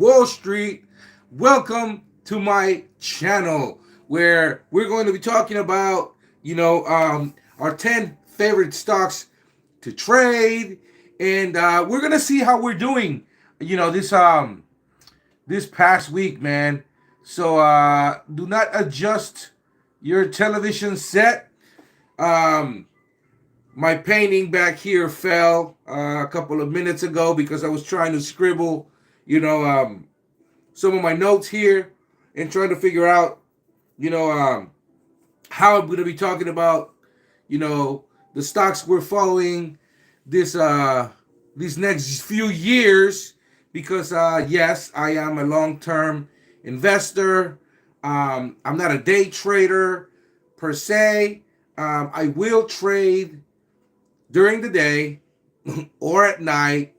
Wall Street. Welcome to my channel where we're going to be talking about, our 10 favorite stocks to trade, and we're gonna see how we're doing. This past week, man. So do not adjust your television set. Um, my painting back here fell a couple of minutes ago because I was trying to scribble, you know, um, some of my notes here and trying to figure out, you know, um, how I'm going to be talking about, you know, the stocks we're following this these next few years because yes, I am a long-term investor. I'm not a day trader per se. I will trade during the day or at night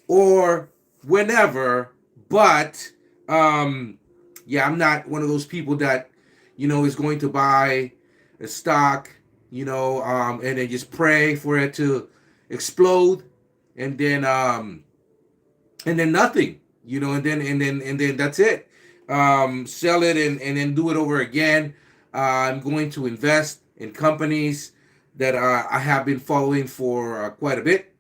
or whenever, but yeah, I'm not one of those people that is going to buy a stock, and then just pray for it to explode, and then nothing, and then that's it. Sell it and then do it over again. I'm going to invest in companies that I have been following for quite a bit,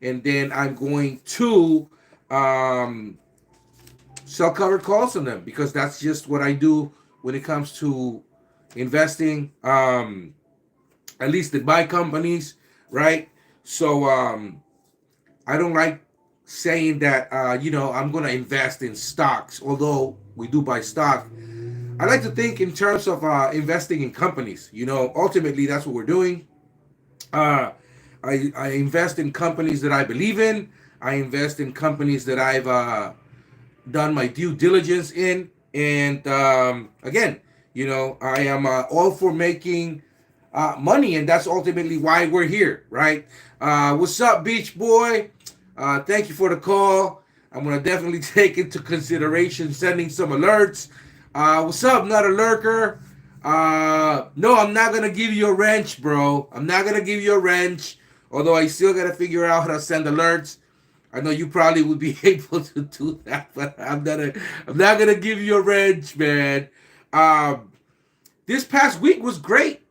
and then I'm going to um, sell covered calls on them because that's just what I do when it comes to investing. At least in my companies, right? So I don't like saying that I'm going to invest in stocks, although we do buy stock. I like to think in terms of investing in companies. Ultimately that's what we're doing. Uh, I invest in companies that I believe in. I invest in companies that I've done my due diligence in. And again, I am all for making money, and that's ultimately why we're here, right? What's up, Beach Boy? Thank you for the call. I'm gonna definitely take into consideration sending some alerts. What's up, not a lurker? No, I'm not gonna give you a wrench, bro. I'm not gonna give you a wrench. Although I still gotta figure out how to send alerts. I know you probably would be able to do that, but I'm not gonna give you a wrench, man. Um, this past week was great.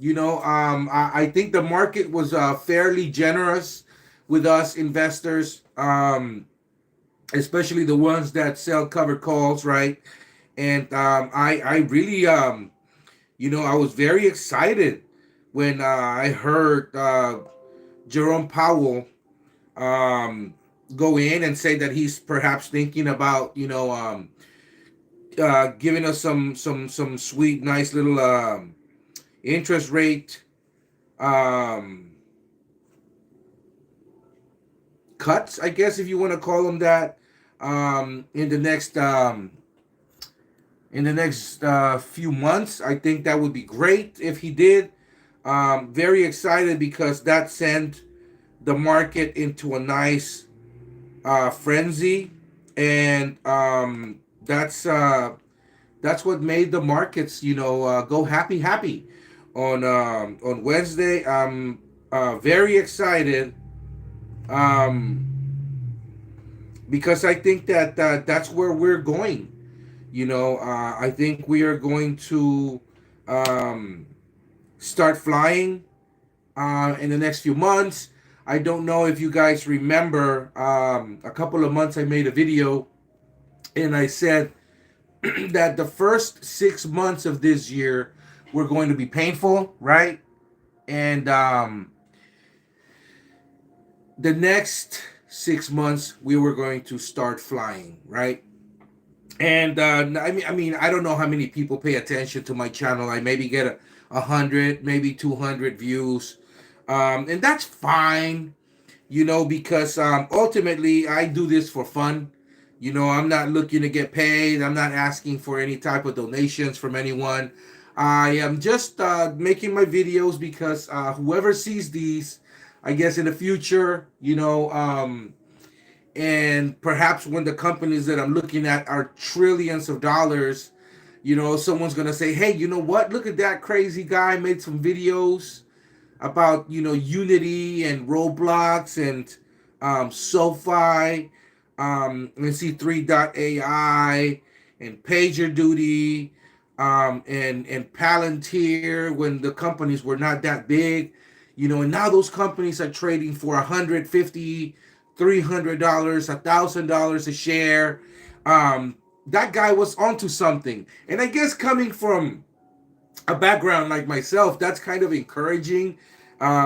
I think the market was fairly generous with us investors, especially the ones that sell covered calls, right? And I really, I was very excited when I heard Jerome Powell um, go in and say that he's perhaps thinking about, giving us some sweet, nice little interest rate um, cuts, I guess, if you want to call them that, in the next few months. I think that would be great if he did. Very excited because that sent the market into a nice frenzy, and that's what made the markets, go happy on Wednesday. I'm very excited um, because I think that that's where we're going. I think we are going to um, start flying in the next few months. I don't know if you guys remember, a couple of months I made a video and I said that the first 6 months of this year were going to be painful, right? And the next 6 months we were going to start flying, right? And I mean, I don't know how many people pay attention to my channel. I maybe get a hundred, maybe 200 views, and that's fine, because ultimately I do this for fun. I'm not looking to get paid. I'm not asking for any type of donations from anyone. I am just making my videos because whoever sees these, I guess in the future, and perhaps when the companies that I'm looking at are trillions of dollars, someone's gonna say, "Hey, you know what? Look at that crazy guy made some videos about Unity and Roblox and SoFi." let's see, 3.ai and PagerDuty, and Palantir when the companies were not that big, and now those companies are trading for 150, $300, $1,000 a share. That guy was onto something, and I guess coming from a background like myself, that's kind of encouraging,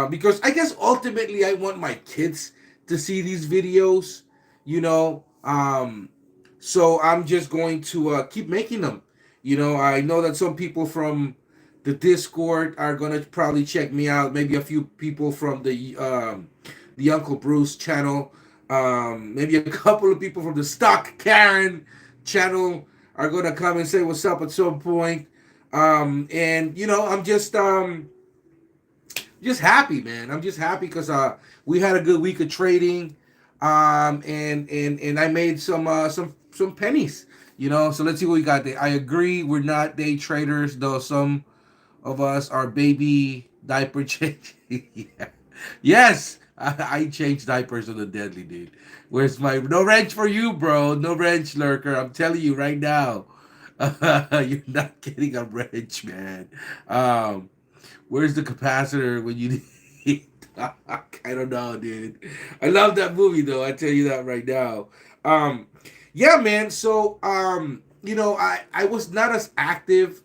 because I guess ultimately I want my kids to see these videos, you know. So I'm just going to keep making them. I know that some people from the Discord are gonna probably check me out. Maybe a few people from the Uncle Bruce channel, maybe a couple of people from the Stock Karen channel are gonna come and say what's up at some point. And I'm just happy, man. I'm just happy because we had a good week of trading, and I made some pennies. So let's see what we got there. I agree, we're not day traders, though some of us are baby diaper change. Yeah. Yes, I change diapers on the deadly, dude. Where's my no wrench for you, bro? No wrench, lurker. I'm telling you right now. You're not getting a wrench, man. Um, where's the capacitor when you need? I don't know, dude. I love that movie though. I tell you that right now. Um, yeah, man. So, I was not as active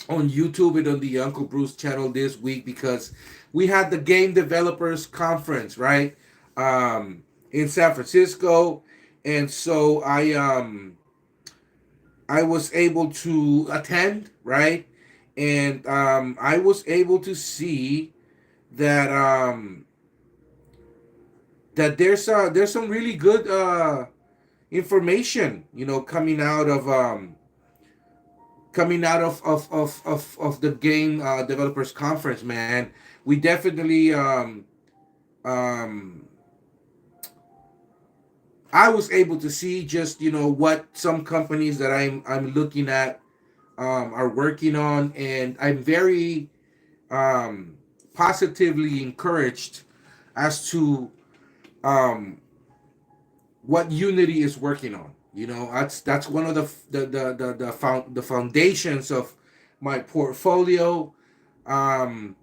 on YouTube and on the Uncle Bruce channel this week because we had the Game Developers Conference, right? In San Francisco, and so I was able to attend, right? And I was able to see that that there's some really good information, coming out of the Game Developers Conference, man. We definitely um, I was able to see just what some companies that I'm looking at are working on, and I'm very um, positively encouraged as to um, what Unity is working on. That's one of the foundations of my portfolio. Um,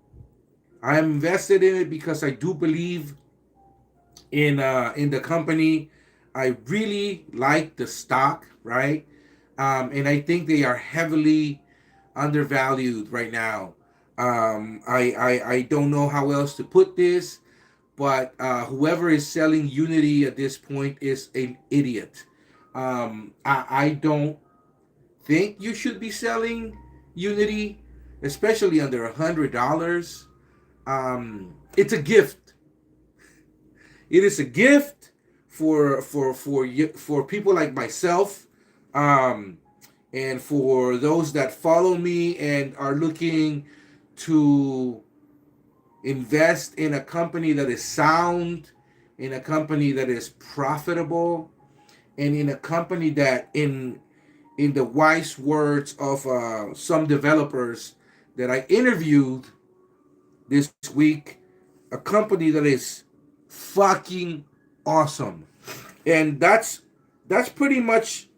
I'm invested in it because I do believe in the company. I really like the stock, right? And I think they are heavily undervalued right now. I don't know how else to put this, but whoever is selling Unity at this point is an idiot. I don't think you should be selling Unity, especially under $100. It's a gift. It is a gift for people like myself, um, and for those that follow me and are looking to invest in a company that is sound, in a company that is profitable, and in a company that, in the wise words of some developers that I interviewed this week, a company that is fucking awesome. And that's pretty much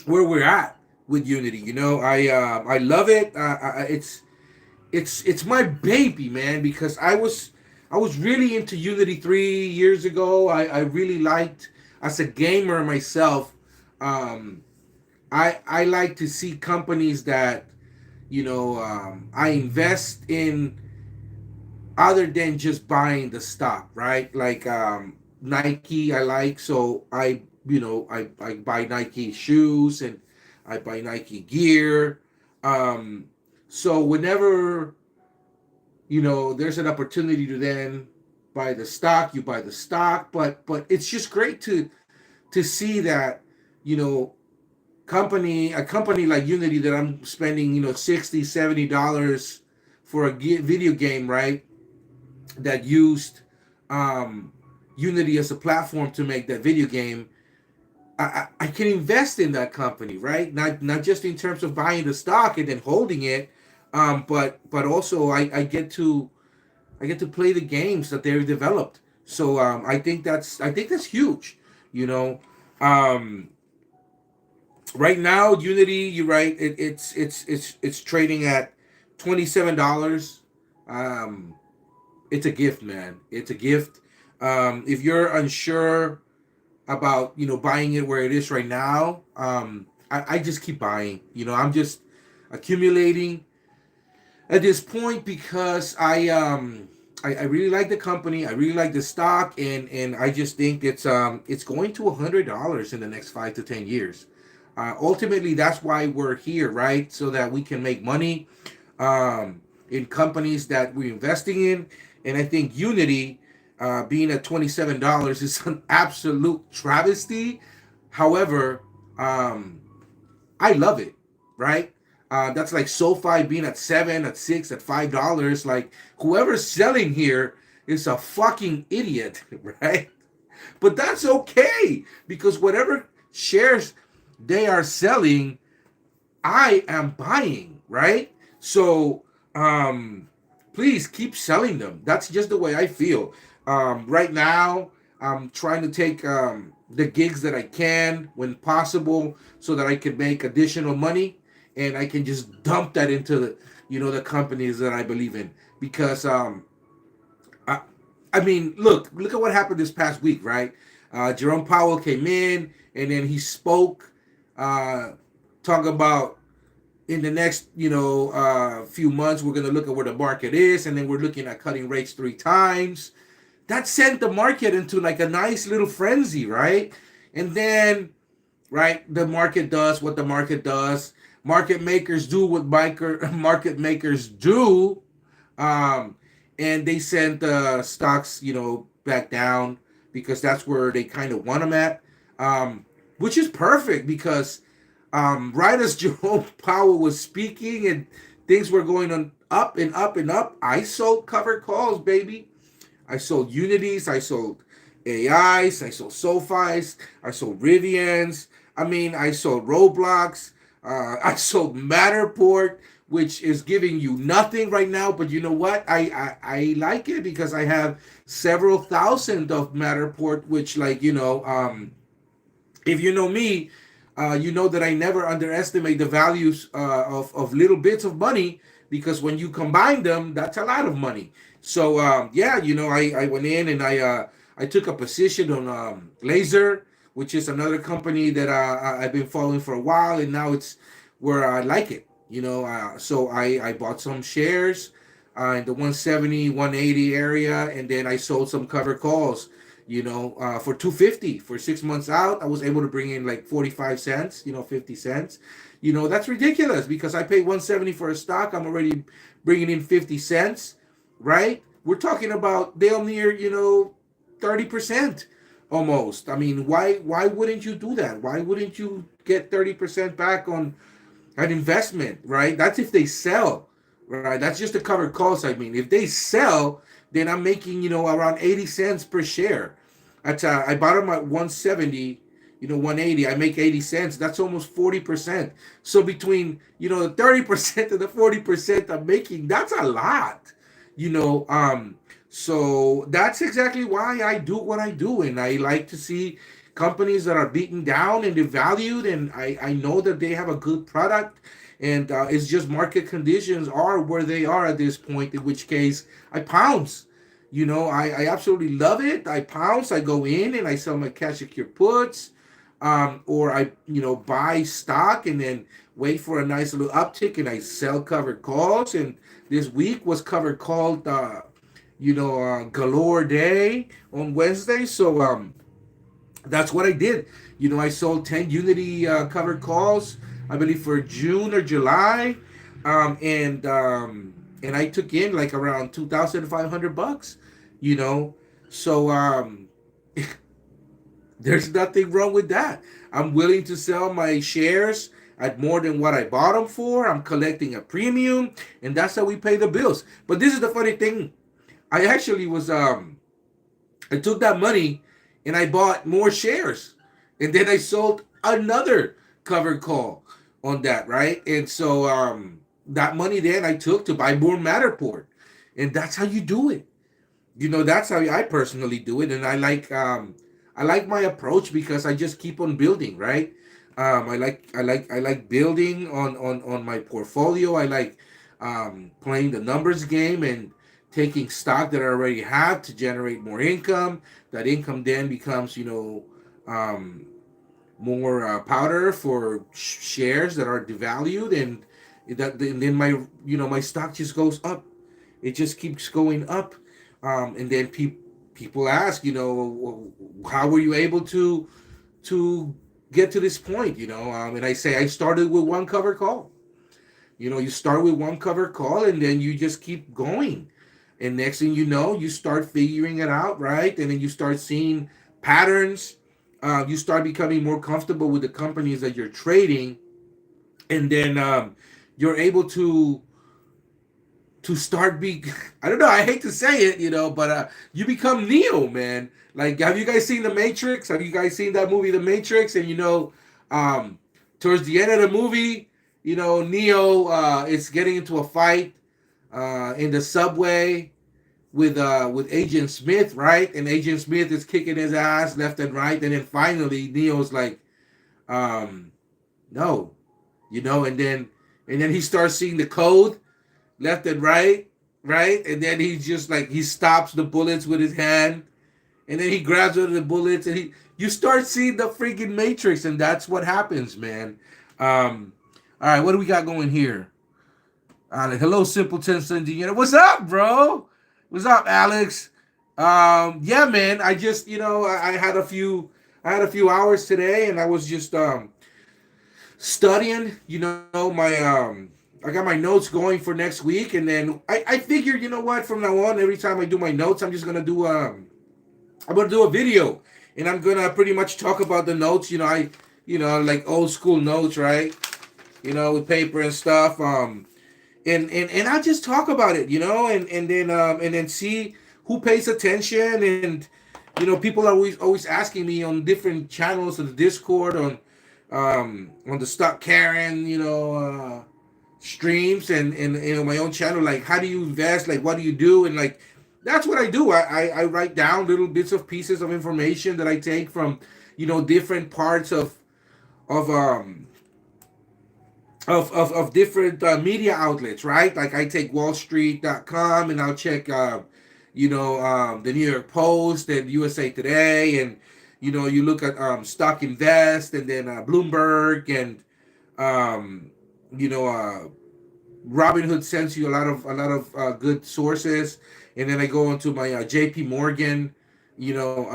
where we're at with Unity. I love it. It's my baby, man, because I was really into Unity 3 years ago. I really liked, as a gamer myself. Um, I like to see companies that I invest in, other than just buying the stock, right? Like Nike, I like, so I buy Nike shoes, and I buy Nike gear. Um, so whenever there's an opportunity to then buy the stock, you buy the stock. But it's just great to see that you know a company like Unity, that I'm spending 60, $70 for a video game, right? That used um, Unity as a platform to make that video game. I can invest in that company, right? Not just in terms of buying the stock and then holding it, but also I get to play the games that they've developed. So I think that's huge. You know, um, right now Unity, you're right. It's trading at $27. Um, it's a gift, man. It's a gift. If you're unsure about buying it where it is right now, I just keep buying. I'm just accumulating at this point because I really like the company. I really like the stock, and I just think it's going to $100 in the next 5 to 10 years. Ultimately, that's why we're here, right? So that we can make money in companies that we're investing in. And I think Unity being at $27 is an absolute travesty. However, um, I love it, right? That's like SoFi being at 7, at 6, at $5. Like whoever's selling here is a fucking idiot, right? But that's okay because whatever shares they are selling, I am buying, right? So please keep selling them. That's just the way I feel. Right now, I'm trying to take the gigs that I can when possible so that I can make additional money and I can just dump that into the companies that I believe in. Because I, I mean, look at what happened this past week, right? Jerome Powell came in and then he spoke, uh, talking about in the next few months we're going to look at where the market is, and then we're looking at cutting rates 3 times. That sent the market into like a nice little frenzy, right? And then, right, the market does what the market does. Market makers do what market makers do. um, and they sent stocks back down because that's where they kind of want them at, which is perfect because right as Jerome Powell was speaking and things were going on up and up and up, I sold covered calls, baby. I sold Unities, I sold AIs, I sold SoFis, I sold Rivians. I mean, I sold Roblox. I sold Matterport, which is giving you nothing right now. But you know what? I like it because I have several thousand of Matterport, which if you know me, you know that I never underestimate the values of little bits of money because when you combine them, that's a lot of money. So yeah, I went in and I took a position on Laser, which is another company that I've been following for a while, and now it's where I like it. So I bought some shares in the 170, 180 area, and then I sold some covered calls for 250 for 6 months out. I was able to bring in like 45 cents, 50 cents. That's ridiculous because I paid 170 for a stock. I'm already bringing in 50 cents, right? We're talking about damn near, 30% almost. I mean, why wouldn't you do that? Why wouldn't you get 30% back on an investment, right? That's if they sell, right? That's just the covered cost. I mean, if they sell, then I'm making, around 80 cents per share. I bought them at 170, 180. I make 80 cents. That's almost 40%. So between, the 30% and the 40% I'm making, that's a lot, you know. So that's exactly why I do what I do. And I like to see companies that are beaten down and devalued. And I know that they have a good product. And it's just market conditions are where they are at this point, in which case I pounce. I absolutely love it. I pounce, I go in and I sell my cash secure puts, or I, buy stock and then wait for a nice little uptick and I sell covered calls. And this week was covered called, galore day on Wednesday. So that's what I did. I sold 10 Unity covered calls, I believe for June or July, and I took in like around $2,500. You know, so there's nothing wrong with that. I'm willing to sell my shares at more than what I bought them for. I'm collecting a premium, and that's how we pay the bills. But this is the funny thing. I actually was I took that money and I bought more shares. And then I sold another covered call on that, right? And so that money then I took to buy more Matterport. And that's how you do it. That's how I personally do it. And I like my approach because I just keep on building, right? I like building on my portfolio. I like playing the numbers game and taking stock that I already have to generate more income. That income then becomes, um, more powder for shares that are devalued, and then my stock just goes up. It just keeps going up, and then people ask, how were you able to get to this point, and I say I started with one cover call. You start with one cover call, and then you just keep going, and next thing you know, you start figuring it out, right? And then you start seeing patterns. You start becoming more comfortable with the companies that you're trading, and then you're able to start be I don't know, I hate to say it, but you become Neo, man. Like, have you guys seen The Matrix? Have you guys seen that movie The Matrix? And um towards the end of the movie, Neo is getting into a fight in the subway with Agent Smith, right? And Agent Smith is kicking his ass left and right, and then finally Neo's like, um no, and then he starts seeing the code left and right, right? And then he just like he stops the bullets with his hand, and then he grabs one of the bullets, and you start seeing the freaking Matrix, and that's what happens, man. All right, what do we got going here? Hello, Simpleton Indiana. What's up, bro? What's up, Alex? Yeah, man. I just, I had a few hours today, and I was just studying. I got my notes going for next week, and then I figured, what, from now on, every time I do my notes, I'm gonna do a video, and I'm gonna pretty much talk about the notes. Like old school notes, right? With paper and stuff. And I just talk about it, and then see who pays attention, and people are always asking me on different channels of the Discord, on the Stock Karen, streams, and my own channel, like, how do you invest, like, what do you do, and like that's what I do. I write down little bits of pieces of information that I take from different parts of um of different media outlets, right? Like, I take wallstreet.com, and I'll check the New York Post and USA Today, and you look at Stock Invest, and then Bloomberg, and um you know uh Robinhood sends you a lot of good sources, and then I go into my JP Morgan, you know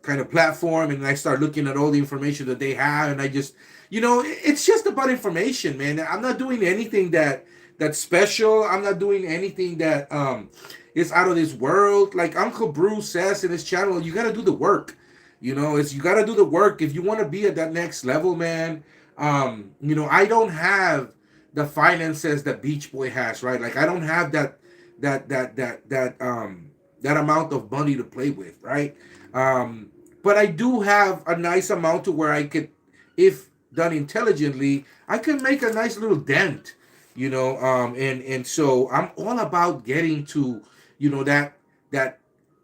kind of platform, and I start looking at all the information that they have, and I just, it's just about information, man. I'm not doing anything that's special. I'm not doing anything that is out of this world. Like Uncle Bruce says in his channel, you got to do the work. You got to do the work if you want to be at that next level, man. I don't have the finances that Beach Boy has, right? Like, I don't have that amount of money to play with, right? But I do have a nice amount to where I could, if done intelligently, I can make a nice little dent, and so I'm all about getting to, that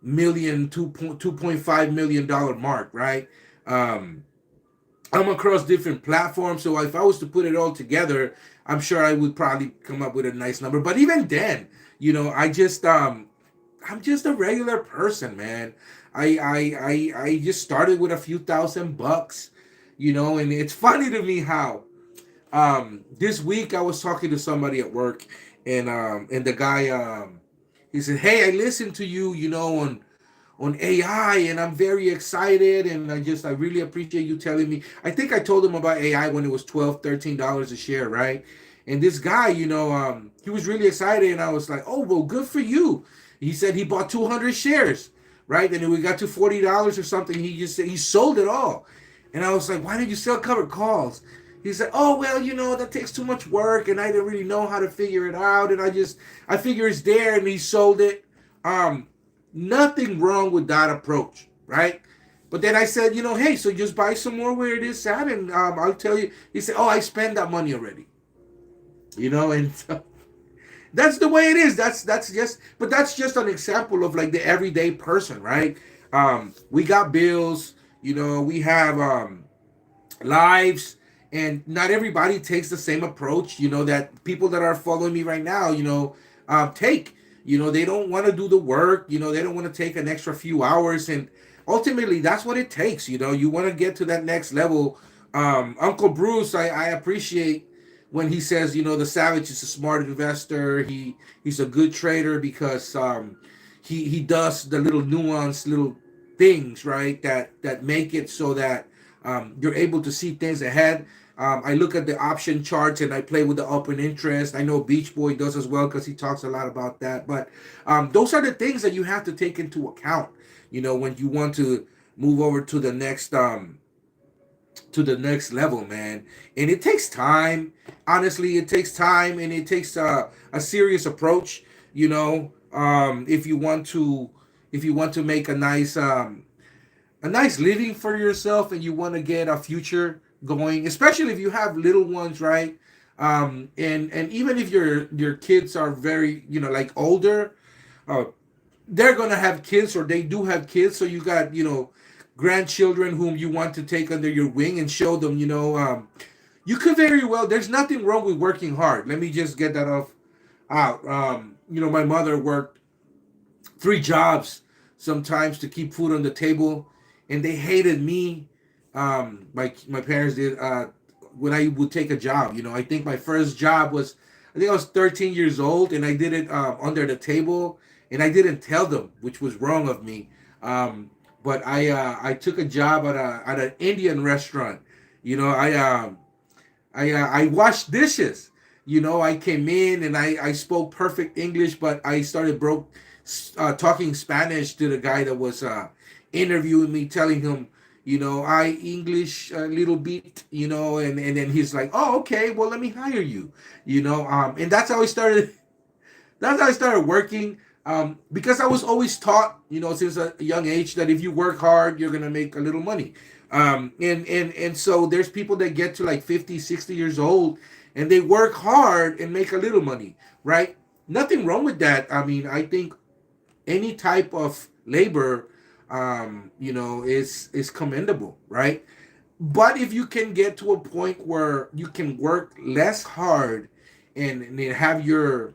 million, 2.5 million dollar mark, right? I'm across different platforms, so if I was to put it all together, I'm sure I would probably come up with a nice number. But even then, I'm just a regular person, man. I just started with a few $1,000, and it's funny to me how this week I was talking to somebody at work, and the guy, he said, "Hey, I listened to you, on AI, and I'm very excited, and I really appreciate you telling me." I think I told him about AI when it was $12, $13 a share, right? And this guy, he was really excited, and I was like, "Oh, well, good for you." He said he bought 200 shares, right? And then we got to $40 or something. He just said he sold it all. And I was like, "Why did you sell covered calls?" He said, "Oh, well, that takes too much work, and I didn't really know how to figure it out, and I figure it's there," and he sold it. Um, Nothing wrong with that approach, right? But then I said, "Hey, so just buy some more where it is at, and I'll tell you." He said, "Oh, I spent that money already," and so that's the way it is. But that's just an example of like the everyday person, right? We got bills, we have lives, and not everybody takes the same approach, that people that are following me right now, take. They don't want to do the work, they don't want to take an extra few hours, and ultimately that's what it takes. You want to get to that next level. Uncle Bruce, I appreciate when he says, the Savage is a smart investor. He's a good trader because he does the little nuanced little things, right, that make it so that you're able to see things ahead. I look at the option charts and I play with the open interest. I know Beach Boy does as well because he talks a lot about that. But those are the things that you have to take into account, when you want to move over to the next level, man. And it takes time. Honestly, it takes time, and it takes a serious approach. If you want to, make a nice living for yourself, and you want to get a future going, especially if you have little ones, right? And even if your kids are very, like older, uh, they're gonna have kids, or they do have kids, so you got, grandchildren whom you want to take under your wing and show them, you could very well. There's nothing wrong with working hard. Let me just get that off out. My mother worked 3 jobs sometimes to keep food on the table, and they hated me. My parents did, when I would take a job. I think my first job was, I think I was 13 years old, and I did it under the table, and I didn't tell them, which was wrong of me. But I took a job at an Indian restaurant. I washed dishes. I came in and I spoke perfect English, but I started talking Spanish to the guy that was interviewing me, telling him, I English a little bit, and then he's like, oh, okay, well, let me hire you, and that's how I started. That's how I started working. Because I was always taught, since a young age, that if you work hard, you're gonna make a little money. And so there's people that get to like 50, 60 years old, and they work hard and make a little money, right? Nothing wrong with that. I mean, I think any type of labor, is commendable, right? But if you can get to a point where you can work less hard and then have your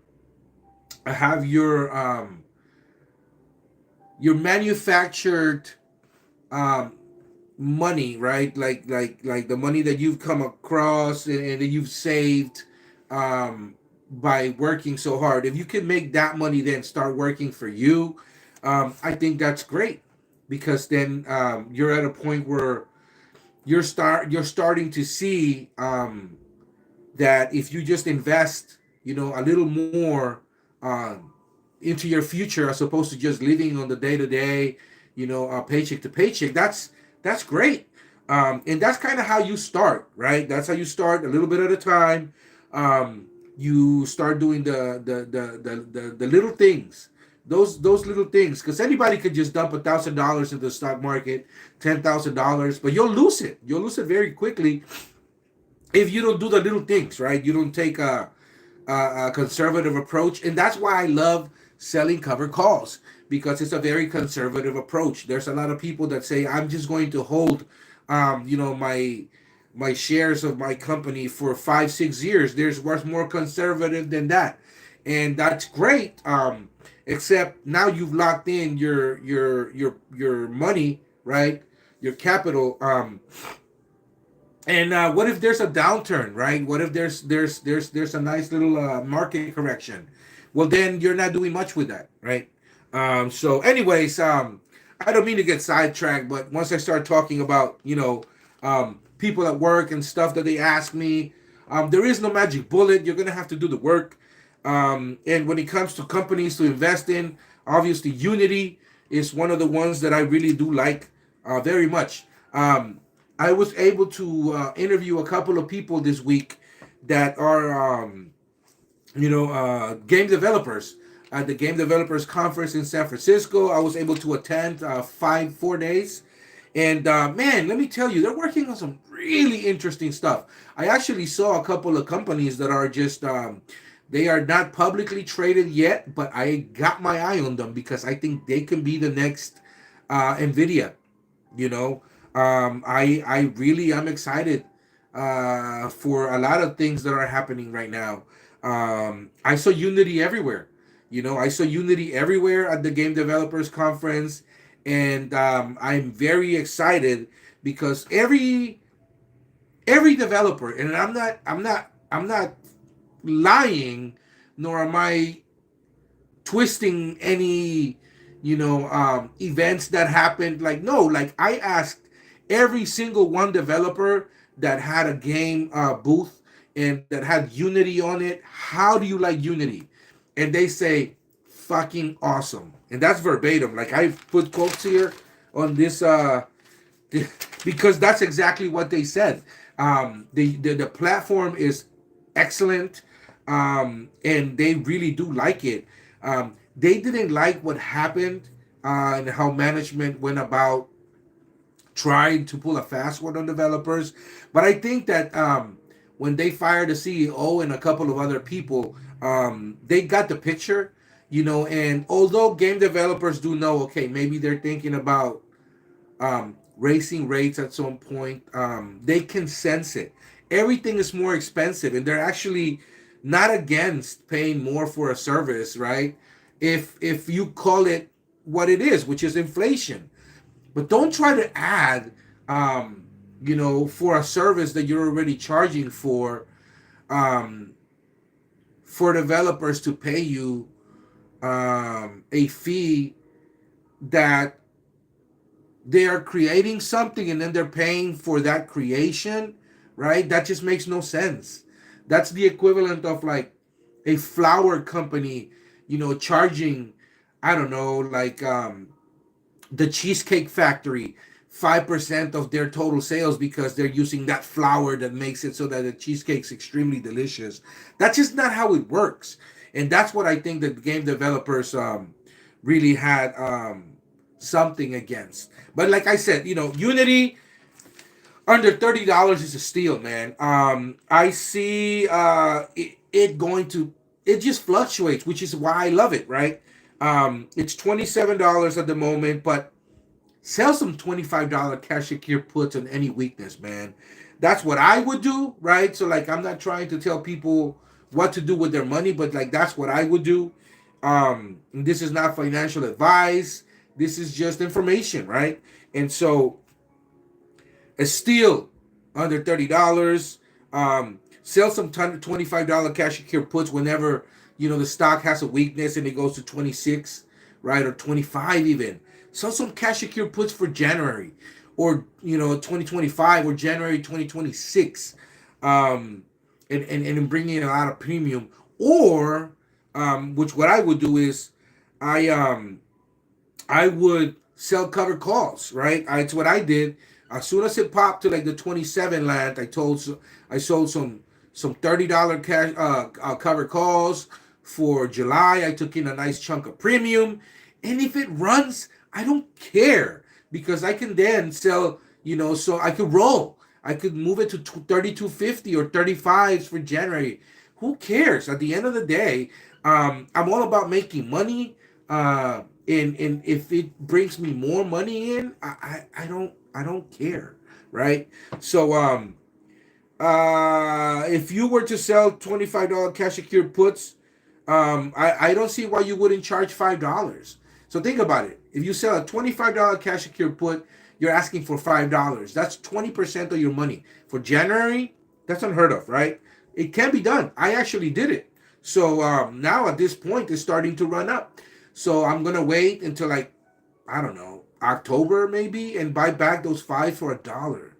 manufactured um money, right? Like the money that you've come across, and that you've saved by working so hard. If you can make that money then start working for you, I think that's great, because then you're at a point where you're starting to see that if you just invest, a little more um, into your future, as opposed to just living on the day to day, paycheck to paycheck. That's great, and that's kind of how you start, right? That's how you start, a little bit at a time. You start doing the little things, those little things, because anybody could just dump $1,000 into the stock market, $10,000, but you'll lose it. You'll lose it very quickly if you don't do the little things, right? You don't take a conservative approach, and that's why I love selling cover calls, because it's a very conservative approach. There's a lot of people that say, I'm just going to hold, my shares of my company for 5, 6 years. There's what's more conservative than that, and that's great. Except now you've locked in your money, right? Your capital. And what if there's a downturn, right? What if there's a nice little market correction? Well, then you're not doing much with that, right? So, anyways, I don't mean to get sidetracked, but once I start talking about, people at work and stuff that they ask me, there is no magic bullet. You're gonna have to do the work. And when it comes to companies to invest in, obviously Unity is one of the ones that I really do like very much. I was able to interview a couple of people this week that are, game developers. At the Game Developers Conference in San Francisco, I was able to attend 4 days. And man, let me tell you, they're working on some really interesting stuff. I actually saw a couple of companies that are just, they are not publicly traded yet, but I got my eye on them because I think they can be the next Nvidia. You know, I really am excited for a lot of things that are happening right now. I saw Unity everywhere. I saw Unity everywhere at the Game Developers Conference, and I'm very excited because every developer, and I'm not lying, nor am I twisting any events that happened. Like, no, like, I asked every single one developer that had a game booth and that had Unity on it, how do you like Unity? And they say fucking awesome. And that's verbatim. Like, I put quotes here on this because that's exactly what they said. The platform is excellent, and they really do like it. They didn't like what happened and how management went about trying to pull a fast one on developers. But I think that when they fired the CEO and a couple of other people, they got the picture. And although game developers do know, okay, maybe they're thinking about raising rates at some point, they can sense it. Everything is more expensive, and they're actually not against paying more for a service, right? If you call it what it is, which is inflation. But don't try to add, for a service that you're already charging um, for developers to pay you a fee that they are creating something and then they're paying for that creation, right? That just makes no sense. That's the equivalent of like a flower company, charging, I don't know, like the Cheesecake Factory 5% of their total sales because they're using that flour that makes it so that the cheesecake's extremely delicious. That's just not how it works. And that's what I think that game developers really had something against. But like I said, Unity under $30 is a steal, man. I see it going to, it just fluctuates, which is why I love it, right? It's $27 at the moment, but sell some $25 cash secure puts on any weakness, man. That's what I would do, right? So, like, I'm not trying to tell people what to do with their money, but like, that's what I would do. This is not financial advice. This is just information, right? And so, a steal under $30. Sell some $25 cash secure puts whenever the stock has a weakness and it goes to 26, right, or 25 even. Sell some cash secure puts for January, or 2025 or January 2026, and bring in a lot of premium. Or which what I would do is I would sell covered calls, right? It's what I did. As soon as it popped to like the 27 land, I sold some $30 cash covered calls for July. I took in a nice chunk of premium, and if it runs, I don't care because I can then sell. So I could roll. I could move it to 32.50 or 35s for January. Who cares? At the end of the day, I'm all about making money. And if it brings me more money in, I don't care, right? So if you were to sell $25 cash secured puts, I don't see why you wouldn't charge $5. So think about it. If you sell a $25 cash secured put, you're asking for $5. That's 20% of your money for January. That's unheard of, right? It can be done. I actually did it. So now at this point, it's starting to run up. So I'm gonna wait until, like, I don't know, October maybe, and buy back those five for $1,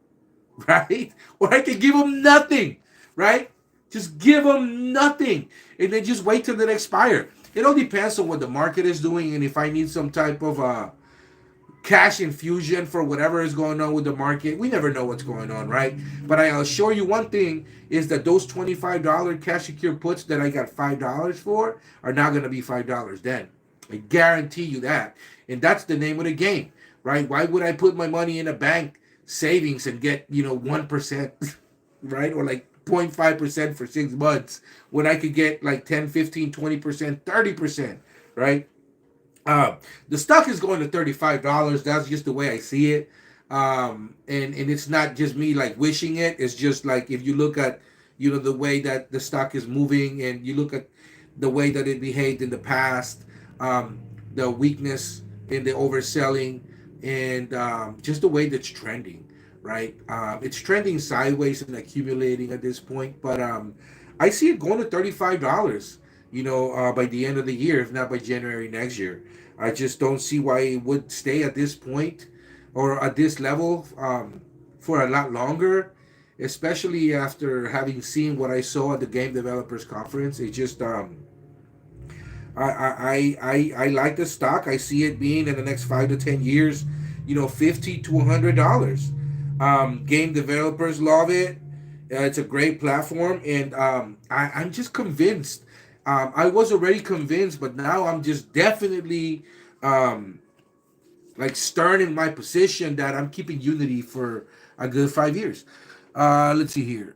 right? Or I could give them nothing, right? Just give them nothing, and then just wait till it expire. It all depends on what the market is doing, and if I need some type of cash infusion for whatever is going on with the market. We never know what's going on, right? But I assure you one thing is that those $25 cash secure puts that I got $5 for are not going to be $5 then. I guarantee you that. And that's the name of the game, right? Why would I put my money in a bank savings and get, 1%, right? Or like 0.5% for 6 months when I could get like 10, 15, 20%, 30%, right? Uh, the stock is going to $35. That's just the way I see it. And it's not just me like wishing it. It's just like if you look at the way that the stock is moving, and you look at the way that it behaved in the past, um, the weakness in the overselling, and just the way that's trending, right? It's trending sideways and accumulating at this point, but I see it going to $35. By the end of the year, if not by January next year. I just don't see why it would stay at this point or at this level for a lot longer, especially after having seen what I saw at the Game Developers Conference. It just I like the stock. I see it being in the next 5 to 10 years, $50 to $100. Game developers love it. It's a great platform, and I'm just convinced. I was already convinced, but now I'm just definitely um, like stern in my position that I'm keeping Unity for a good 5 years. Let's see here.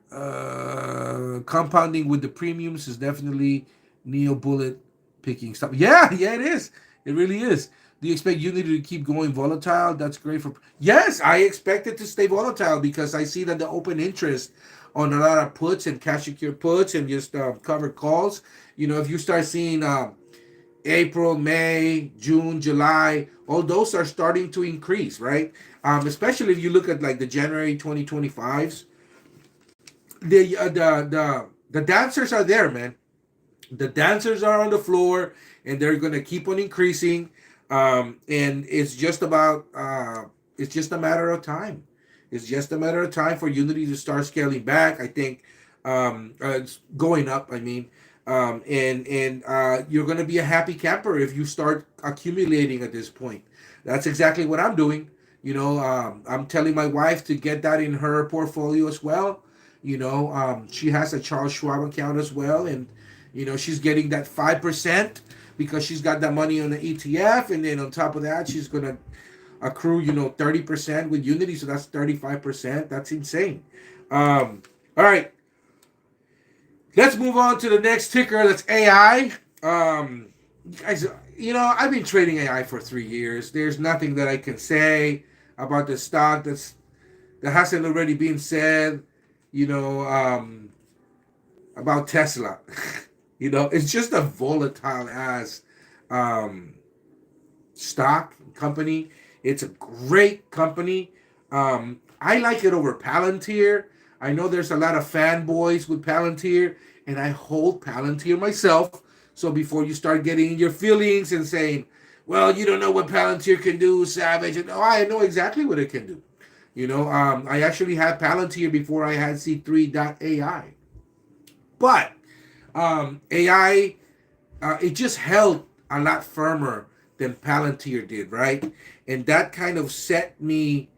Compounding with the premiums is definitely Neo Bullet picking stuff. Yeah, yeah, it is. It really is. Do you expect Unity to keep going volatile? That's great for. Yes, I expect it to stay volatile because I see that the open interest on a lot of puts and cash secure puts and just covered calls. If you start seeing April, May, June, July, all those are starting to increase, right? Especially if you look at like the January 2025s, the dancers are there, man. The dancers are on the floor, and they're gonna keep on increasing, and it's just a matter of time. It's just a matter of time for Unity to start scaling back. I think it's going up. I mean, and you're gonna be a happy camper if you start accumulating at this point. That's exactly what I'm doing. I'm telling my wife to get that in her portfolio as well. She has a Charles Schwab account as well, and she's getting that 5% because she's got that money on the ETF, and then on top of that, she's gonna accrue 30% with Unity, so that's 35%. That's insane. All right, let's move on to the next ticker. That's AI. Guys, I've been trading AI for 3 years. There's nothing that I can say about the stock that hasn't already been said. You know, about Tesla. It's just a volatile ass um, stock company. It's a great company. I like it over Palantir. I know there's a lot of fanboys with Palantir, and I hold Palantir myself. So before you start getting your feelings and saying, well, you don't know what Palantir can do, Savage, and oh, I know exactly what it can do. I actually had Palantir before I had C3.ai. But AI, it just held a lot firmer than Palantir did, right? And that kind of set me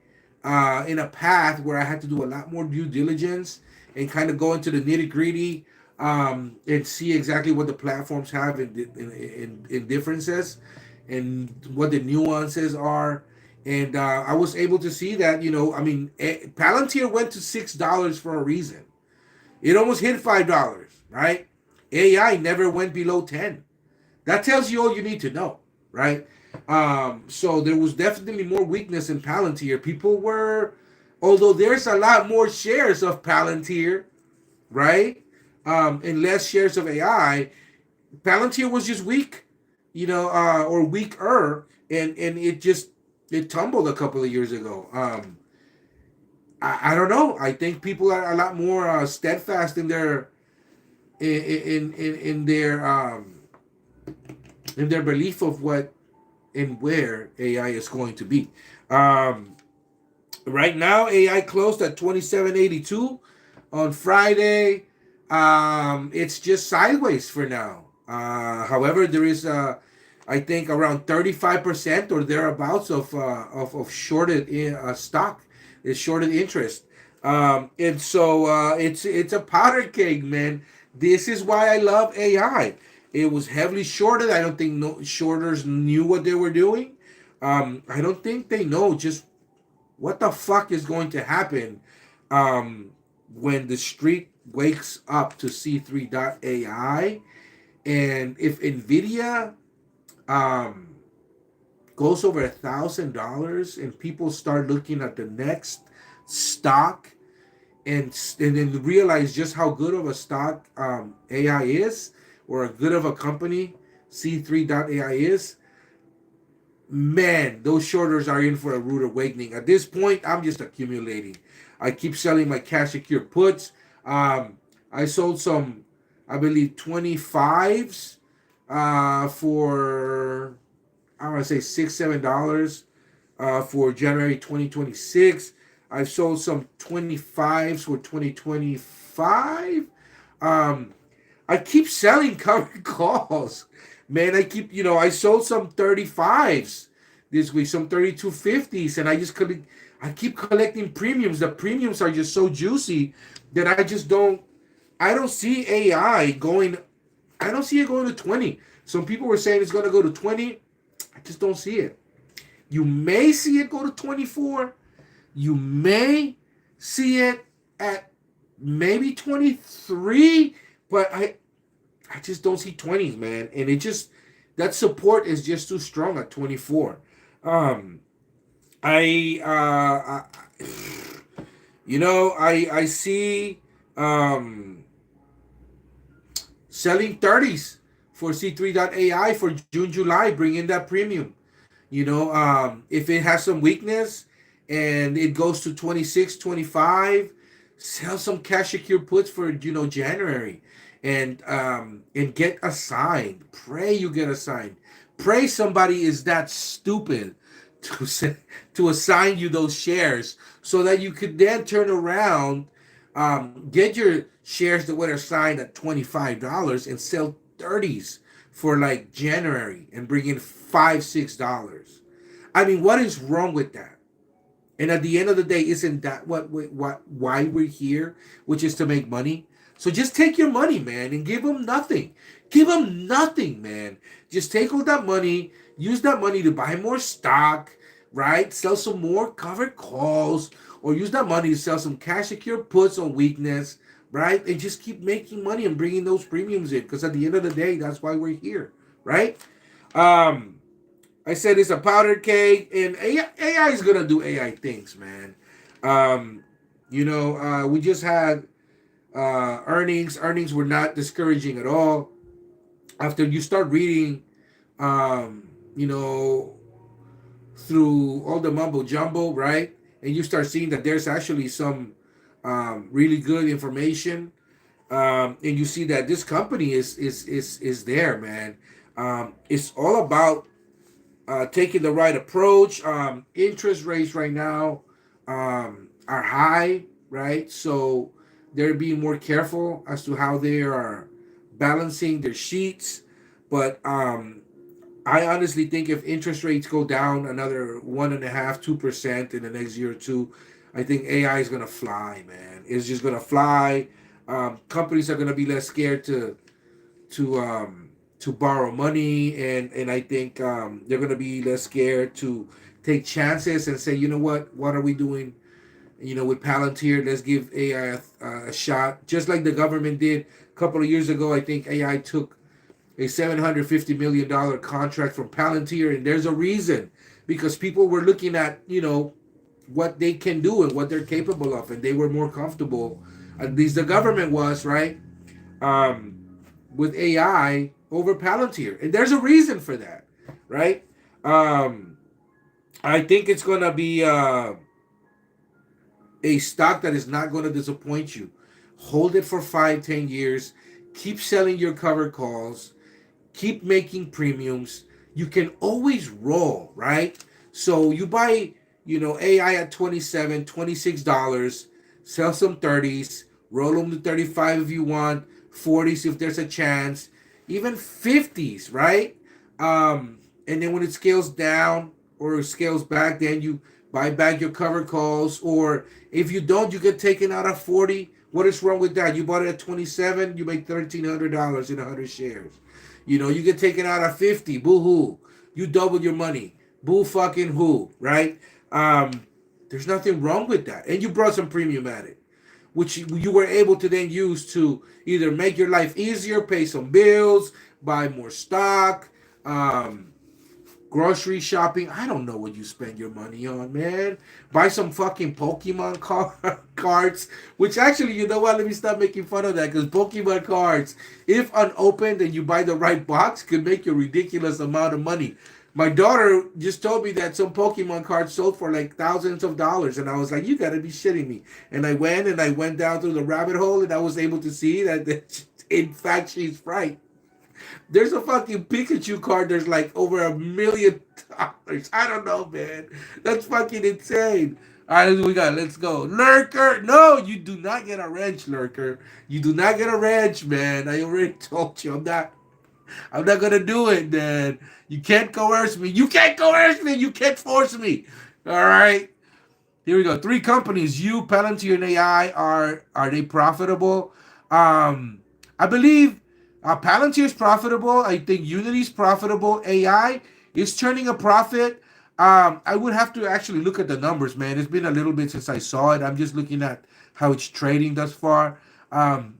in a path where I had to do a lot more due diligence and kind of go into the nitty gritty and see exactly what the platforms have in differences and what the nuances are. And I was able to see that, Palantir went to $6 for a reason. It almost hit $5, right? AI never went below 10. That tells you all you need to know, right? So there was definitely more weakness in Palantir. Although there's a lot more shares of Palantir, right? And less shares of AI, Palantir was just weak, or weaker, and it tumbled a couple of years ago. I don't know. I think people are a lot more steadfast in their in their in their belief of what and where AI is going to be. Um, right now, AI closed at 27.82 on Friday. It's just sideways for now. However, there is I think around 35% or thereabouts of shorted stock. It's shorted interest. And so it's a powder keg, man. This is why I love AI. It was heavily shorted. I don't think no shorters knew what they were doing. I don't think they know just what the fuck is going to happen when the street wakes up to C3.ai. And if NVIDIA goes over $1,000 and people start looking at the next stock and then realize just how good of a stock AI is, or a good of a company C3.ai is, man, those shorters are in for a rude awakening. At this point, I'm just accumulating. I keep selling my cash secure puts. I sold some, I believe, 25s for, I want to say $6, $7 for January 2026. I've sold some 25s for 2025. Um, I keep selling covered calls. Man, I sold some 35s this week, some 3250s, and I keep collecting premiums. The premiums are just so juicy that I don't see AI going, I don't see it going to 20. Some people were saying it's going to go to 20. I just don't see it. You may see it go to 24. You may see it at maybe 23, but I just don't see 20s, man. And that support is just too strong at 24. Um, I, I see selling 30s for C3.ai for June, July, bring in that premium. If it has some weakness and it goes to 26, 25, sell some cash secure puts for January, and get assigned. Pray you get assigned. Pray somebody is that stupid to assign you those shares so that you could then turn around, get your shares that were assigned at $25 and sell 30s for like January and bring in $5, $6. I mean, what is wrong with that? And at the end of the day, isn't that why we're here, which is to make money? So just take your money, man, and give them nothing. Give them nothing, man. Just take all that money, use that money to buy more stock, right? Sell some more covered calls, or use that money to sell some cash secure puts on weakness, right? And just keep making money and bringing those premiums in, because at the end of the day, that's why we're here, right? I said it's a powdered cake, and AI is gonna do AI things, man. We just had earnings. Earnings were not discouraging at all. After you start reading, um, you know, through all the mumbo jumbo, right, and you start seeing that there's actually some really good information, and you see that this company is there, man. It's all about taking the right approach. Interest rates right now are high, right? So they're being more careful as to how they are balancing their sheets. But I honestly think if interest rates go down another 1.5%, 2% in the next year or two, I think AI is gonna fly, man. It's just gonna fly. Companies are gonna be less scared to to borrow money, and I think they're gonna be less scared to take chances and say, what are we doing? With Palantir, let's give AI a shot, just like the government did a couple of years ago. I think AI took a $750 million contract from Palantir, and there's a reason, because people were looking at what they can do and what they're capable of, and they were more comfortable. At least the government was, right, with AI over Palantir, and there's a reason for that, right? I think it's gonna be a stock that is not going to disappoint you. Hold it for 5, 10 years. Keep selling your covered calls. Keep making premiums. You can always roll, right? So you buy, AI at 27, $26, sell some 30s, roll them to 35 if you want, 40s if there's a chance, even 50s, right? And then when it scales down or scales back, then you buy back your covered calls. Or if you don't, you get taken out at 40. What is wrong with that? You bought it at 27, you make $1,300 in 100 shares. You get taken out at 50. Boo hoo. You double your money. Boo fucking who, right? There's nothing wrong with that. And you brought some premium at it, which you were able to then use to either make your life easier, pay some bills, buy more stock, grocery shopping. I don't know what you spend your money on, man. Buy some fucking Pokemon cards, which actually, you know what? Let me stop making fun of that because Pokemon cards, if unopened and you buy the right box, could make you a ridiculous amount of money. My daughter just told me that some Pokemon cards sold for like thousands of dollars, and I was like, "You gotta be shitting me!" And I went down through the rabbit hole, and I was able to see that, in fact, she's right. There's a fucking Pikachu card. There's like over $1 million. I don't know, man. That's fucking insane. All right, we got. Let's go, Lurker. No, you do not get a wrench, Lurker. You do not get a wrench, man. I already told you. I'm not. I'm not gonna do it, man. You can't coerce me. You can't coerce me. You can't force me. All right. Here we go. Three companies. You, Palantir, and AI are they profitable? I believe Palantir is profitable. I think Unity is profitable. AI is turning a profit. I would have to actually look at the numbers, man. It's been a little bit since I saw it. I'm just looking at how it's trading thus far. Um,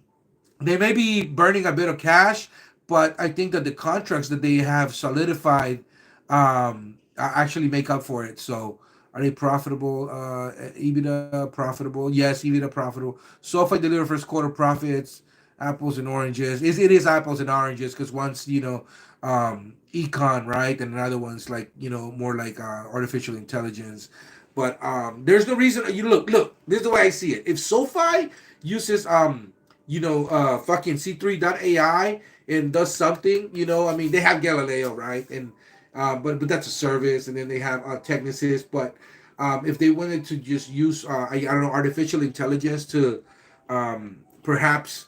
they may be burning a bit of cash, but I think that the contracts that they have solidified actually make up for it. So are they profitable? EBITDA profitable? Yes, EBITDA profitable. SoFi deliver first quarter profits. Apples and oranges. It is apples and oranges because once econ, right, and another one's like more like artificial intelligence. But there's no reason. You look. This is the way I see it. If SoFi uses fucking C3.ai and does something, I mean, they have Galileo, right, and but that's a service, and then they have Technisys. But if they wanted to just use I don't know, artificial intelligence to perhaps,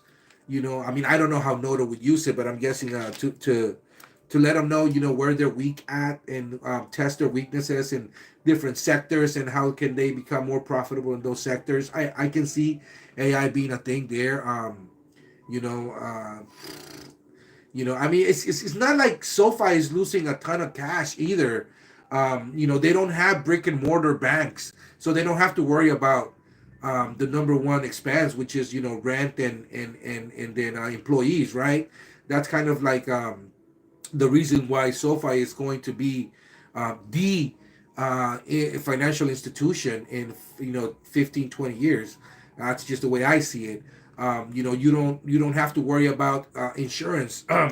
I mean, I don't know how Noda would use it, but I'm guessing to let them know, where they're weak at, and test their weaknesses in different sectors and how can they become more profitable in those sectors. I can see AI being a thing there. You know, uh, I mean, it's not like SoFi is losing a ton of cash either. They don't have brick and mortar banks, so they don't have to worry about the number one expense, which is rent and then employees, right? That's kind of like the reason why SoFi is going to be the financial institution in 15-20 years. That's just the way I see it. You don't have to worry about insurance. All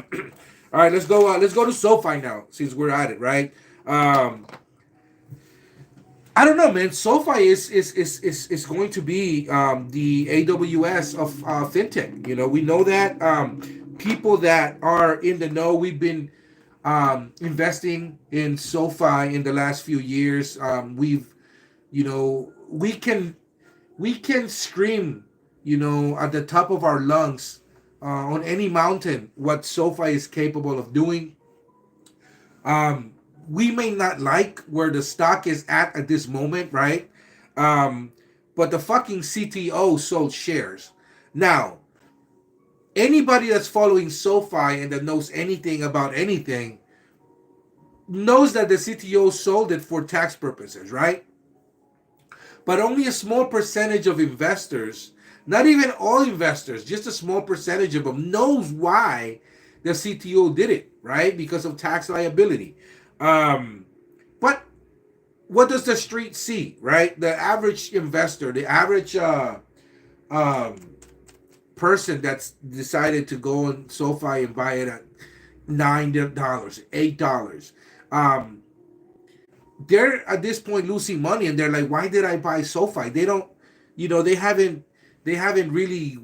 right, let's go. Let's go to SoFi now, since we're at it, right? Um, I don't know, man. SoFi is going to be the AWS of fintech. We know that people that are in the know. We've been investing in SoFi in the last few years. We can scream, at the top of our lungs on any mountain what SoFi is capable of doing. Um, we may not like where the stock is at this moment, right? Um, but the fucking CTO sold shares. Now, anybody that's following SoFi and that knows anything about anything knows that the CTO sold it for tax purposes, right? But only a small percentage of investors, not even all investors, just a small percentage of them knows why the CTO did it, right? Because of tax liability. Um, but what does the street see, right? The average investor, the average um, person that's decided to go on SoFi and buy it at $9, $8. Um, they're at this point losing money, and they're like, why did I buy SoFi? They don't, they haven't really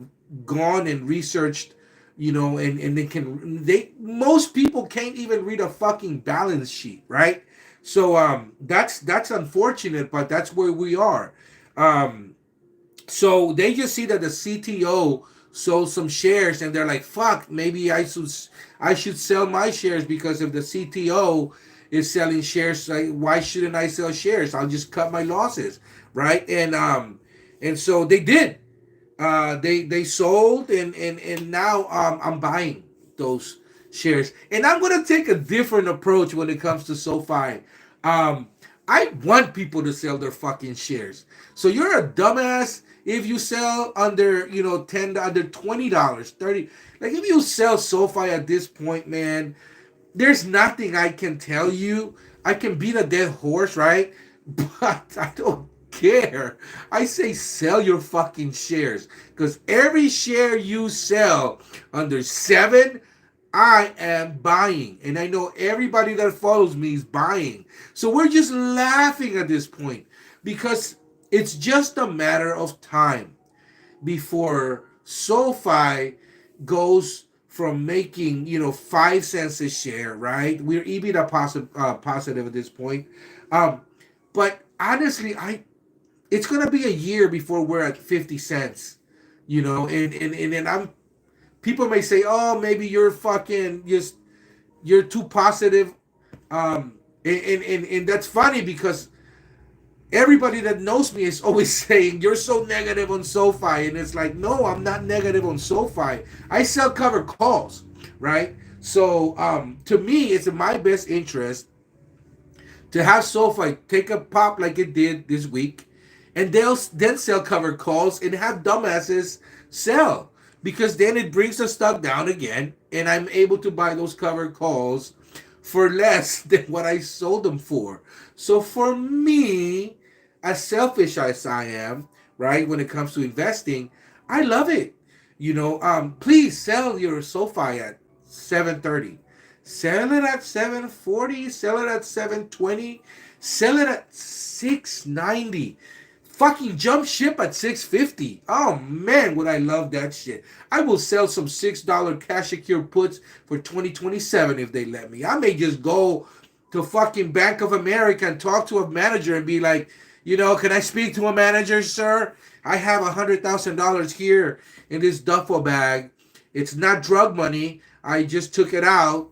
gone and researched, and they most people can't even read a fucking balance sheet, right? So that's unfortunate, but that's where we are. um so they just see that the CTO sold some shares, and they're like, fuck, maybe I should sell my shares, because if the CTO is selling shares, like, why shouldn't I sell shares? I'll just cut my losses, right? And so they did. They sold, and now I'm buying those shares, and I'm gonna take a different approach when it comes to SoFi. Um, I want people to sell their fucking shares. So you're a dumbass if you sell under under $20, 30. Like, if you sell SoFi at this point, man, there's nothing I can tell you. I can beat a dead horse, right? But I don't care. I say sell your fucking shares because every share you sell under seven, I am buying. And I know everybody that follows me is buying. So we're just laughing at this point because it's just a matter of time before SoFi goes from making 5 cents a share, right? We're EBITDA positive at this point, um, but honestly, I it's gonna be a year before we're at 50 cents, and I'm people may say, oh, maybe you're fucking just you're too positive, and that's funny because everybody that knows me is always saying you're so negative on SoFi, and it's like, no, I'm not negative on SoFi. I sell cover calls, right? So to me, it's in my best interest to have SoFi take a pop like it did this week, and they'll then sell cover calls and have dumbasses sell because then it brings the stock down again, and I'm able to buy those cover calls for less than what I sold them for. So for me, as selfish as I am, right, when it comes to investing, I love it. Please sell your SoFi at 730. Sell it at 740, sell it at 720, sell it at 690. Fucking jump ship at 650. Oh man, would I love that shit. I will sell some $6 cash secure puts for 2027 if they let me. I may just go to fucking Bank of America and talk to a manager and be like, can I speak to a manager, sir? I have $100,000 here in this duffel bag. It's not drug money. I just took it out.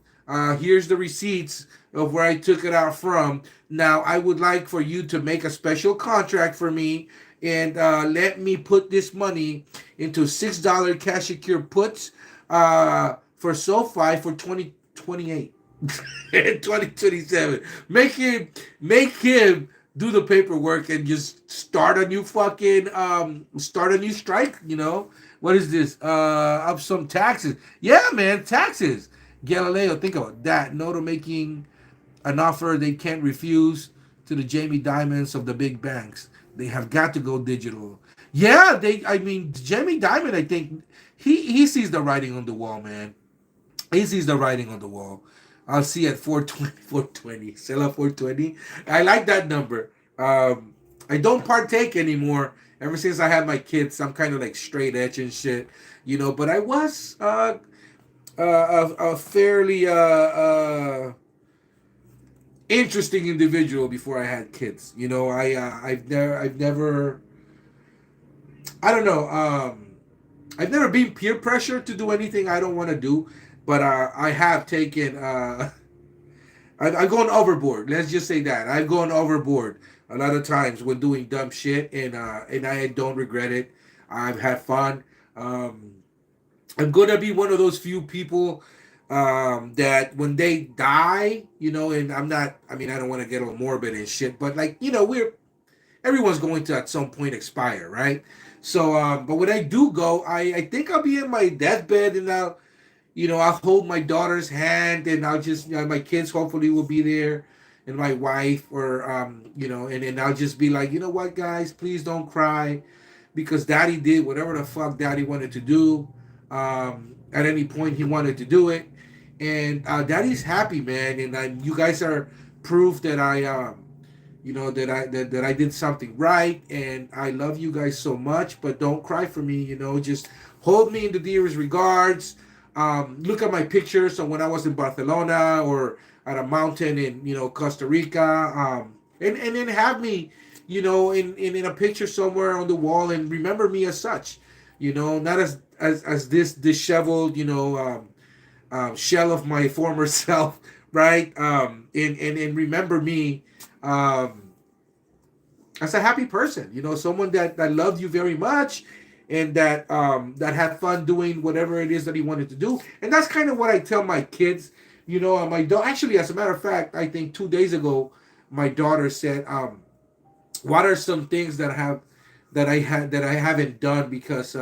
Here's the receipts of where I took it out from. Now, I would like for you to make a special contract for me and let me put this money into $6 cash secure puts for SoFi for 2028 and 2027. Make him do the paperwork and just start a new fucking start a new strike. What is this? Up some taxes. Yeah, man, taxes. Galileo, think about that. Noto making an offer they can't refuse to the Jamie Dimons of the big banks. They have got to go digital. Yeah, Jamie Dimon, I think he sees the writing on the wall, man. He sees the writing on the wall. I'll see at 420, 420. Sell at 420. I like that number. I don't partake anymore. Ever since I had my kids, I'm kind of like straight edge and shit, But I was a fairly interesting individual before I had kids. I've never I don't know. I've never been peer pressure to do anything I don't want to do, but I have taken. I've gone overboard. Let's just say that I've gone overboard a lot of times when doing dumb shit, and I don't regret it. I've had fun. I'm gonna be one of those few people that when they die, and I'm not. I mean, I don't want to get all morbid and shit, but like we're everyone's going to at some point expire, right? So, but when I do go, I think I'll be in my deathbed and I'll hold my daughter's hand and I'll just, my kids hopefully will be there and my wife or, and then I'll just be like, what, guys, please don't cry because daddy did whatever the fuck daddy wanted to do. At any point he wanted to do it. And daddy's happy, man. And you guys are proof that that I did something right, and I love you guys so much. But don't cry for me, Just hold me in the dearest regards. Look at my pictures of when I was in Barcelona or at a mountain in Costa Rica, and then have me, in a picture somewhere on the wall, and remember me as such, not as this disheveled, shell of my former self, right? And remember me as a happy person, someone that loved you very much and that had fun doing whatever it is that he wanted to do. And that's kind of what I tell my kids. My daughter, actually, as a matter of fact, I think 2 days ago, my daughter said, what are some things that I haven't done because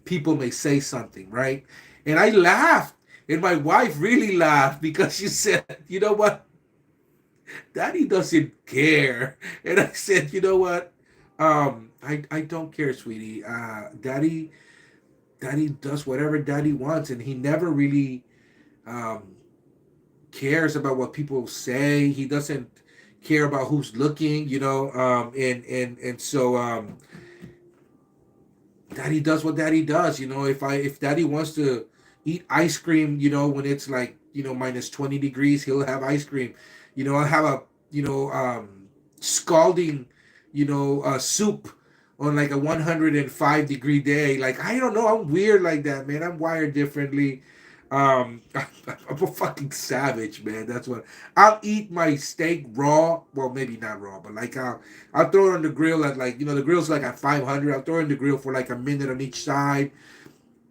people may say something, right? And I laughed, and my wife really laughed because she said, you know what? Daddy doesn't care. And I said, you know what? I don't care, sweetie. Daddy does whatever Daddy wants, and he never really um, cares about what people say. He doesn't care about who's looking, and so Daddy does what Daddy does. If Daddy wants to eat ice cream, when it's like minus 20 degrees, he'll have ice cream. I'll have a scalding soup on like a 105-degree day. Like, I don't know, I'm weird like that, man. I'm wired differently. I'm a fucking savage, man. That's what I'll eat my steak raw. Well, maybe not raw, but like I'll throw it on the grill at like the grill's like at 500. I'll throw it in the grill for like a minute on each side.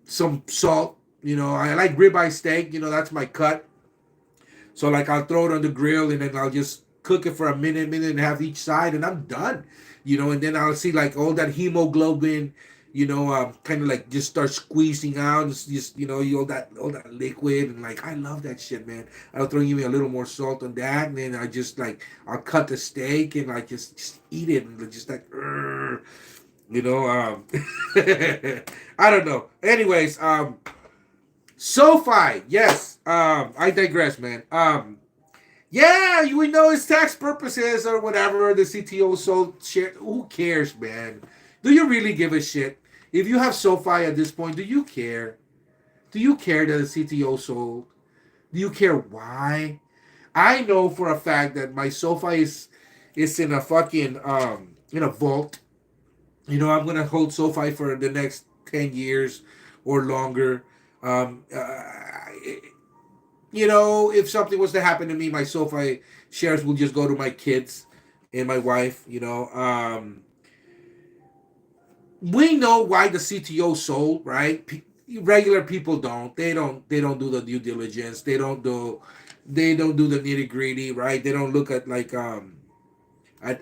Some salt. I like ribeye steak. That's my cut. So like I'll throw it on the grill and then I'll just cook it for a minute and a half each side, and I'm done. And then I'll see like all that hemoglobin, kind of like just start squeezing out. It's just all that liquid, and like I love that shit, man. I'll throw even a little more salt on that, and then I'll cut the steak and like just eat it and just like, you know, um, I don't know. Anyways, SoFi, yes. I digress, man. Yeah, we know it's tax purposes or whatever. The CTO sold share. Who cares, man? Do you really give a shit? If you have SoFi at this point, do you care? Do you care that the CTO sold? Do you care why? I know for a fact that my SoFi is in a fucking in a vault. I'm gonna hold SoFi for the next 10 years or longer. Um, uh, if something was to happen to me, my SoFi shares will just go to my kids and my wife. We know why the CTO sold, right? Regular people don't. They don't do the due diligence. They don't do the nitty gritty, right? They don't look at like at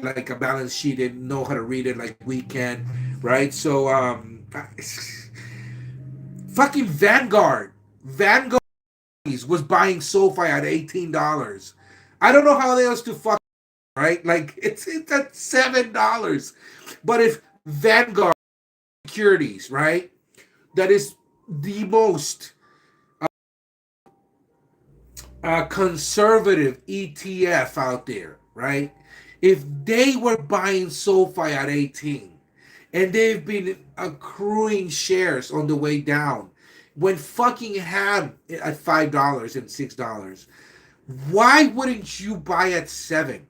like a balance sheet and know how to read it like we can, right? So fucking Vanguard was buying SoFi at $18. I don't know how they else to fuck, right? Like it's at $7. But if Vanguard Securities, right, that is the most conservative ETF out there, right? If they were buying SoFi at 18 and they've been accruing shares on the way down, when fucking ham at $5 and $6, why wouldn't you buy at 7?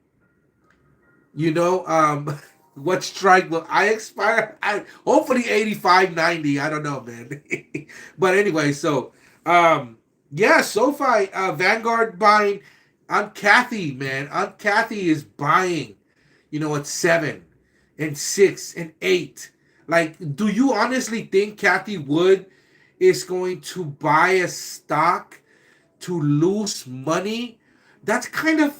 What strike will I expire? Hopefully 85, 90. I don't know, man. But anyway, so yeah, SoFi, Vanguard buying. Aunt Kathy, man. Aunt Kathy is buying, at 7 and 6 and 8. Like, do you honestly think Kathy Wood is going to buy a stock to lose money? That's kind of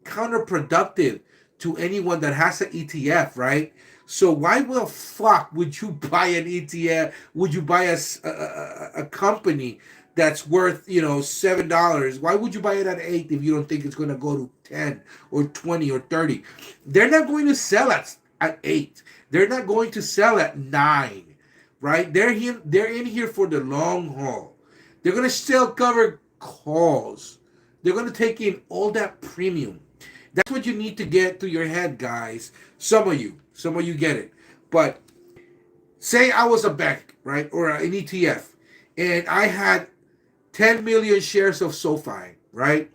counterproductive to anyone that has an ETF, right? So why the fuck would you buy an ETF? Would you buy a company that's worth $7? Why would you buy it at 8 if you don't think it's going to go to 10 or 20 or 30? They're not going to sell at 8. They're not going to sell at 9, right? They're here. They're in here for the long haul. They're going to still cover calls. They're going to take in all that premium. That's what you need to get to your head, guys. Some of you get it. But say I was a bank, right, or an ETF, and I had 10 million shares of SoFi, right?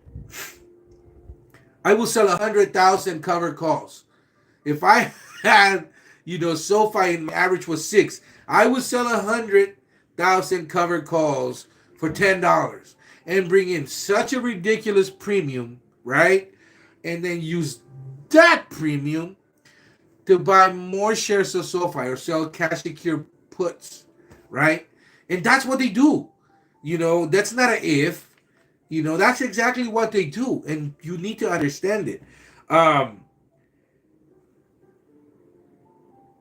I will sell 100,000 covered calls. If I had, SoFi and my average was 6, I would sell 100,000 covered calls for $10 and bring in such a ridiculous premium, right? And then use that premium to buy more shares of SoFi or sell cash secure puts, right? And that's what they do. That's not an if. That's exactly what they do, and you need to understand it. Um,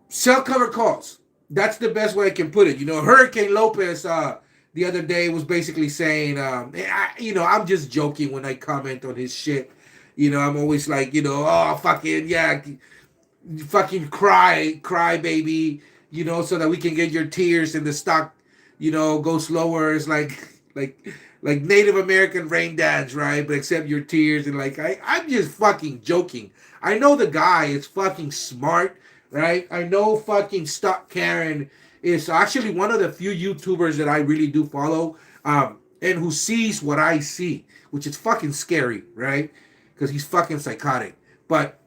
Sell cover calls. That's the best way I can put it. Hurricane Lopez the other day was basically saying, I'm just joking when I comment on his shit. I'm always like, oh fucking yeah, fucking cry, baby, so that we can get your tears and the stock, go slower. It's like Native American rain dance, right? But except your tears and like I'm just fucking joking. I know the guy is fucking smart, right? I know fucking Stock Karen is actually one of the few YouTubers that I really do follow, and who sees what I see, which is fucking scary, right? Because he's fucking psychotic. But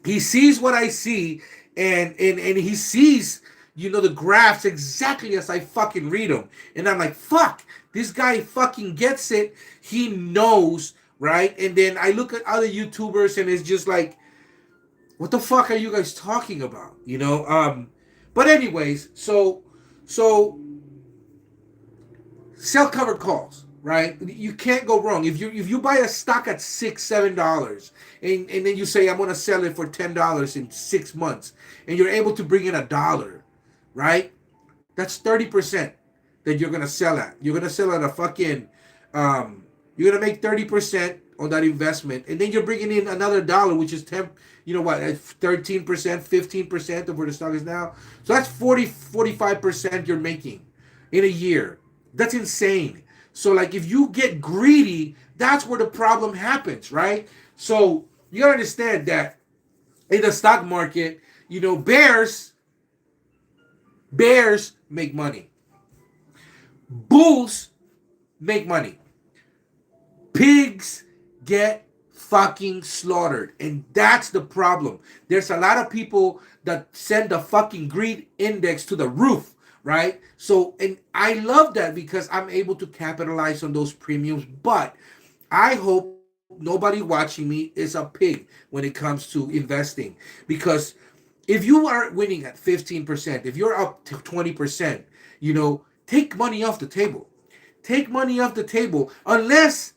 he sees what I see, and he sees, the graphs exactly as I fucking read them. And I'm like, fuck, this guy fucking gets it. He knows, right? And then I look at other YouTubers and it's just like, what the fuck are you guys talking about? But anyways, so sell covered calls, right? You can't go wrong. If you buy a stock at $6, $7, and then you say I'm gonna sell it for $10 in 6 months, and you're able to bring in $1, right? That's 30% that you're gonna sell at. You're gonna sell at a fucking you're gonna make 30% on that investment, and then you're bringing in another dollar, which is 10. You know what? 13%, 15% of where the stock is now. So that's 45% you're making in a year. That's insane. So like if you get greedy, that's where the problem happens, right? So you gotta understand that in the stock market, bears make money. Bulls make money. Pigs get fucking slaughtered. And that's the problem. There's a lot of people that send the fucking greed index to the roof, right? So, and I love that because I'm able to capitalize on those premiums. But I hope nobody watching me is a pig when it comes to investing. Because if you are winning at 15%, if you're up to 20%, take money off the table. Take money off the table unless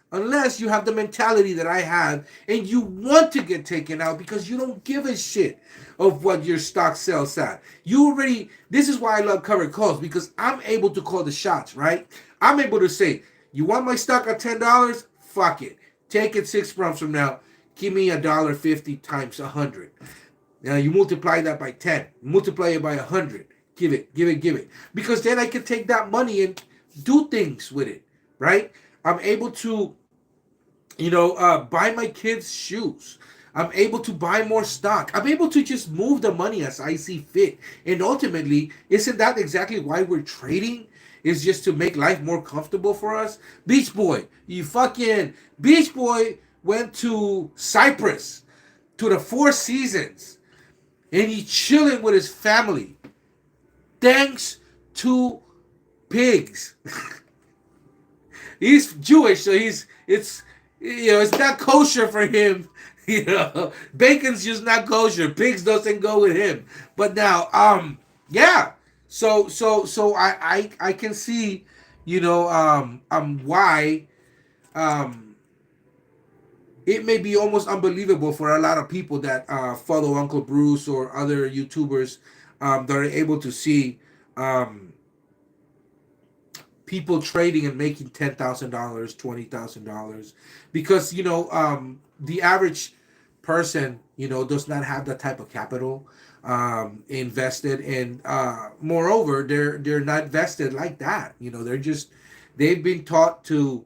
you have the mentality that I have and you want to get taken out because you don't give a shit of what your stock sells at. This is why I love covered calls, because I'm able to call the shots, right? I'm able to say, you want my stock at $10? Fuck it. Take it 6 months from now. Give me $1.50 times 100. Now you multiply that by 10. Multiply it by 100. Give it. Because then I can take that money and do things with it, right? I'm able to, buy my kids shoes. I'm able to buy more stock. I'm able to just move the money as I see fit. And ultimately, isn't that exactly why we're trading? Is just to make life more comfortable for us? Beach Boy went to Cyprus, to the Four Seasons, and he's chilling with his family. Thanks to pigs. He's Jewish, so it's not kosher for him. Bacon's just not kosher. Pigs doesn't go with him. But now, yeah. So I can see, why it may be almost unbelievable for a lot of people that follow Uncle Bruce or other YouTubers, that are able to see people trading and making $10,000, $20,000, because the average person does not have that type of capital invested, and moreover, they're not vested like that. They've been taught to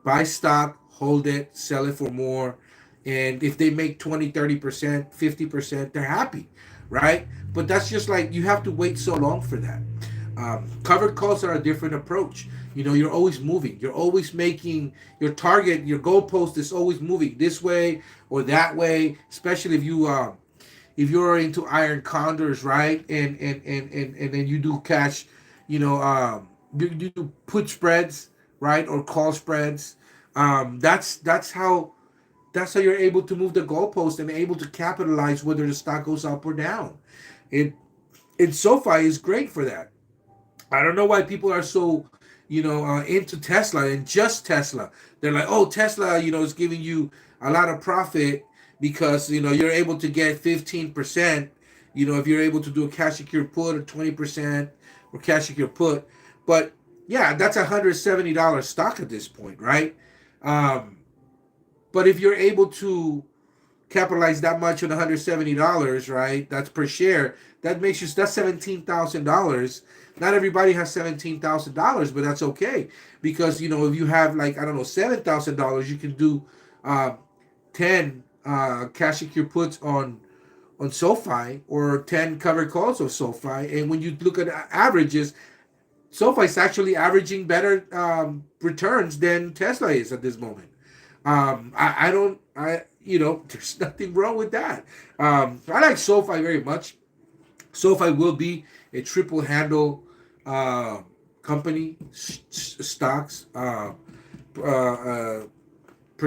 buy stock, hold it, sell it for more, and if they make 20, 30%, 50%, they're happy, right? But that's just like, you have to wait so long for that. Covered calls are a different approach. You're always moving. You're always making your target. Your goalpost is always moving this way or that way. Especially if you're into iron condors, right? And then you do catch, you do put spreads, right, or call spreads. That's how you're able to move the goalpost and able to capitalize whether the stock goes up or down. It and SoFi is great for that. I don't know why people are so, into Tesla and just Tesla. They're like, oh, Tesla, is giving you a lot of profit because, you're able to get 15%, if you're able to do a cash secured put, or 20% or cash secured put. But yeah, that's $170 stock at this point, right? Um, But if you're able to capitalize that much on $170, right? That's per share. That's $17,000. Not everybody has $17,000, but that's okay because if you have like I don't know $7,000, you can do 10 cash secure puts on SoFi or 10 covered calls of SoFi. And when you look at averages, SoFi is actually averaging better returns than Tesla is at this moment. I don't, there's nothing wrong with that. I like SoFi very much. SoFi will be a triple handle uh, company, stocks uh, per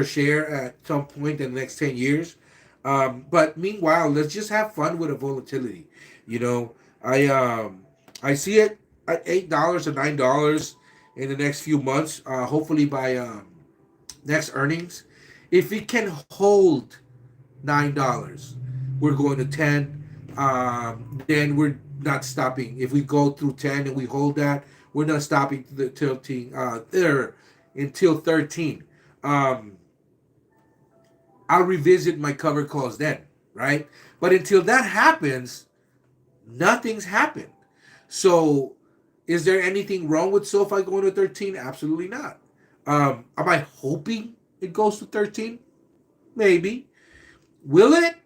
share at some point in the next 10 years. But meanwhile, let's just have fun with the volatility. You know, I um, I see it at $8 or $9 in the next few months. Hopefully by next earnings, if it can hold $9, we're going to 10. Then we're not stopping. If we go through 10 and we hold that, we're not stopping to the tilting there until 13. Um, I'll revisit my cover calls then, right? But until that happens, nothing's happened. So, is there anything wrong with SoFi going to 13? Absolutely not. Am I hoping it goes to 13? Maybe. Will it?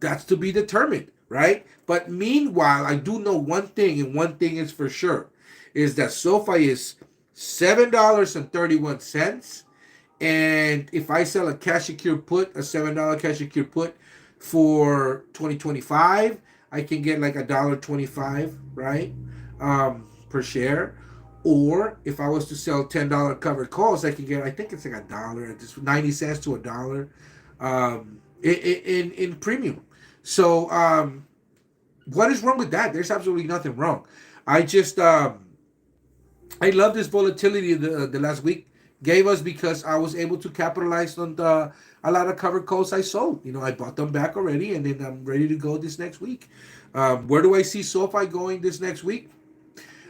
That's to be determined, right? But meanwhile, I do know one thing, and one thing is for sure, is that SoFi is $7.31. And if I sell a cash secure put, a $7 cash secure put for 2025, I can get like $1.25, right? Per share. Or if I was to sell $10 covered calls, I can get, I think it's like $1, just 90 cents to $1 in premium. So what is wrong with that? There's absolutely nothing wrong. I just I love this volatility the last week gave us because I was able to capitalize on a lot of covered calls I sold. I bought them back already, and then I'm ready to go this next week. Where do I see SoFi going this next week?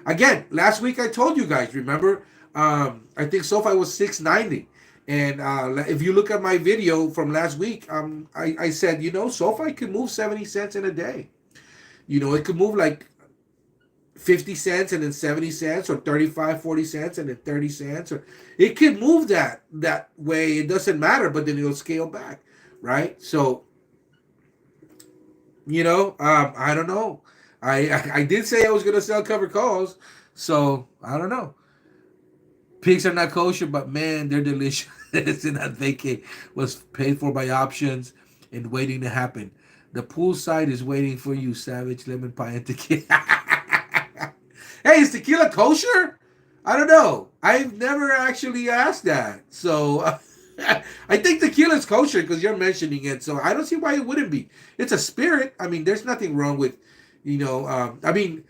Again, last week I told you guys. Remember, I think SoFi was 690. And if you look at my video from last week, I said, SoFi could move 70 cents in a day. It could move like 50 cents and then 70 cents, or 35, 40 cents and then 30 cents. Or it could move that way. It doesn't matter, but then it'll scale back, right? So, I don't know. I did say I was going to sell covered calls, so I don't know. Pigs are not kosher, but man, they're delicious. And that vacay was paid for by options and waiting to happen. The poolside is waiting for you, Savage, lemon pie, and tequila. Hey, is tequila kosher? I don't know. I've never actually asked that. So I think tequila is kosher because you're mentioning it. So I don't see why it wouldn't be. It's a spirit. I mean, there's nothing wrong with, didn't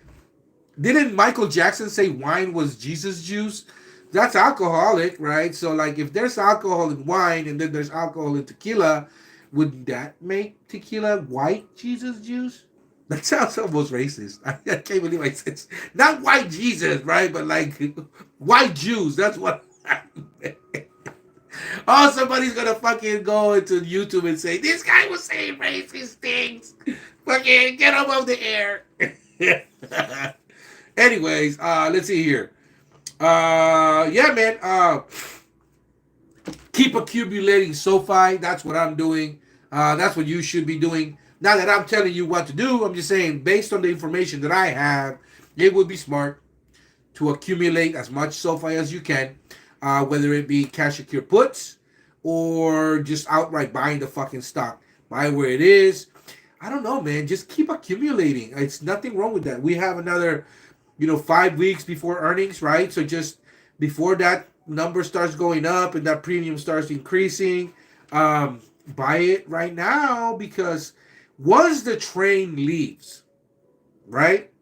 Michael Jackson say wine was Jesus juice? That's alcoholic, right? So, like, if there's alcohol in wine and then there's alcohol in tequila, would that make tequila white Jesus juice? That sounds almost racist. I can't believe I said not white Jesus, right? But like white Jews. That's what. Oh, somebody's gonna fucking go into YouTube and say this guy was saying racist things. Fucking get him off the air. Anyways, let's see here. Yeah, man. Keep accumulating SoFi. That's what I'm doing. That's what you should be doing. Not that I'm telling you what to do. I'm just saying, based on the information that I have, it would be smart to accumulate as much SoFi as you can, whether it be cash secure puts or just outright buying the fucking stock. Buy where it is. I don't know, man. Just keep accumulating. It's nothing wrong with that. We have another, 5 weeks before earnings, right? So just before that number starts going up and that premium starts increasing, buy it right now, because once the train leaves, right,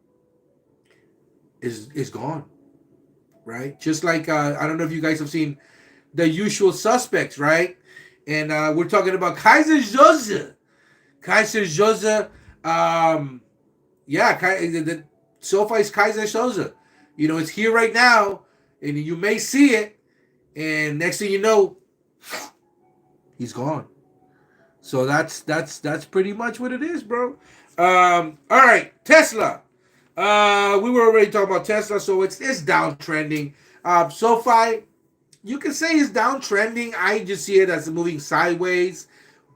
is gone, right? Just like I don't know if you guys have seen The Usual Suspects, right? And we're talking about Kaiser Soze. Kaiser Soze, yeah, the SoFi's Kaiser Soze. It's here right now, and you may see it, and next thing you know, he's gone. So that's pretty much what it is, bro. All right, Tesla. We were already talking about Tesla, so it's downtrending. SoFi, you can say it's downtrending. I just see it as moving sideways.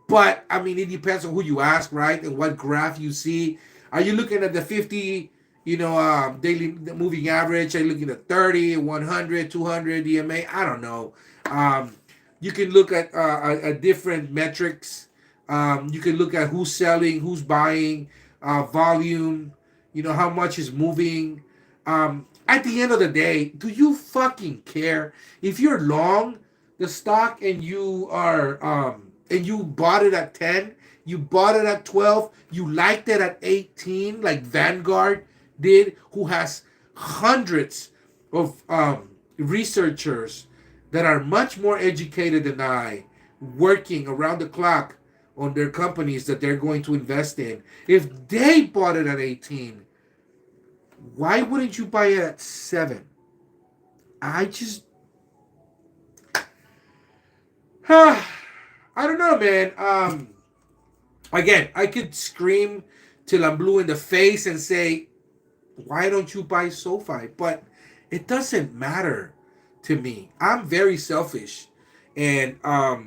But I mean, it depends on who you ask, right? And what graph you see. Are you looking at the 50, daily moving average? Are you looking at 30, 100, 200 DMA? I don't know. Um, you can look at different metrics. You can look at who's selling, who's buying, volume. How much is moving. At the end of the day, do you fucking care if you're long the stock and you bought it at 10, you bought it at 12, you liked it at 18, like Vanguard did, who has hundreds of researchers that are much more educated than I, working around the clock on their companies that they're going to invest in. If they bought it at 18, why wouldn't you buy it at 7? I just I don't know, man. Again, I could scream till I'm blue in the face and say, why don't you buy SoFi? But it doesn't matter to me. I'm very selfish. And I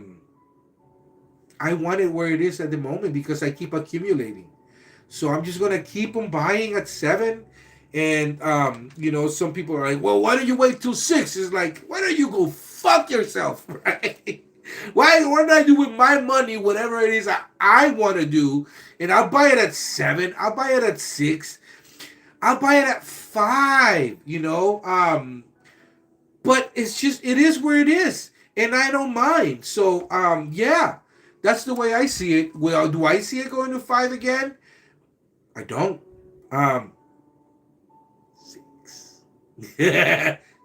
want it where it is at the moment because I keep accumulating. So I'm just gonna keep them buying at 7. And some people are like, well, why don't you wait till 6? It's like, why don't you go fuck yourself, right? Why don't I do with my money whatever it is I want to do, and I'll buy it at 7, I'll buy it at 6, I'll buy it at 5, but it is where it is, and I don't mind. So yeah, that's the way I see it. Well, do I see it going to 5 again? I don't. 6.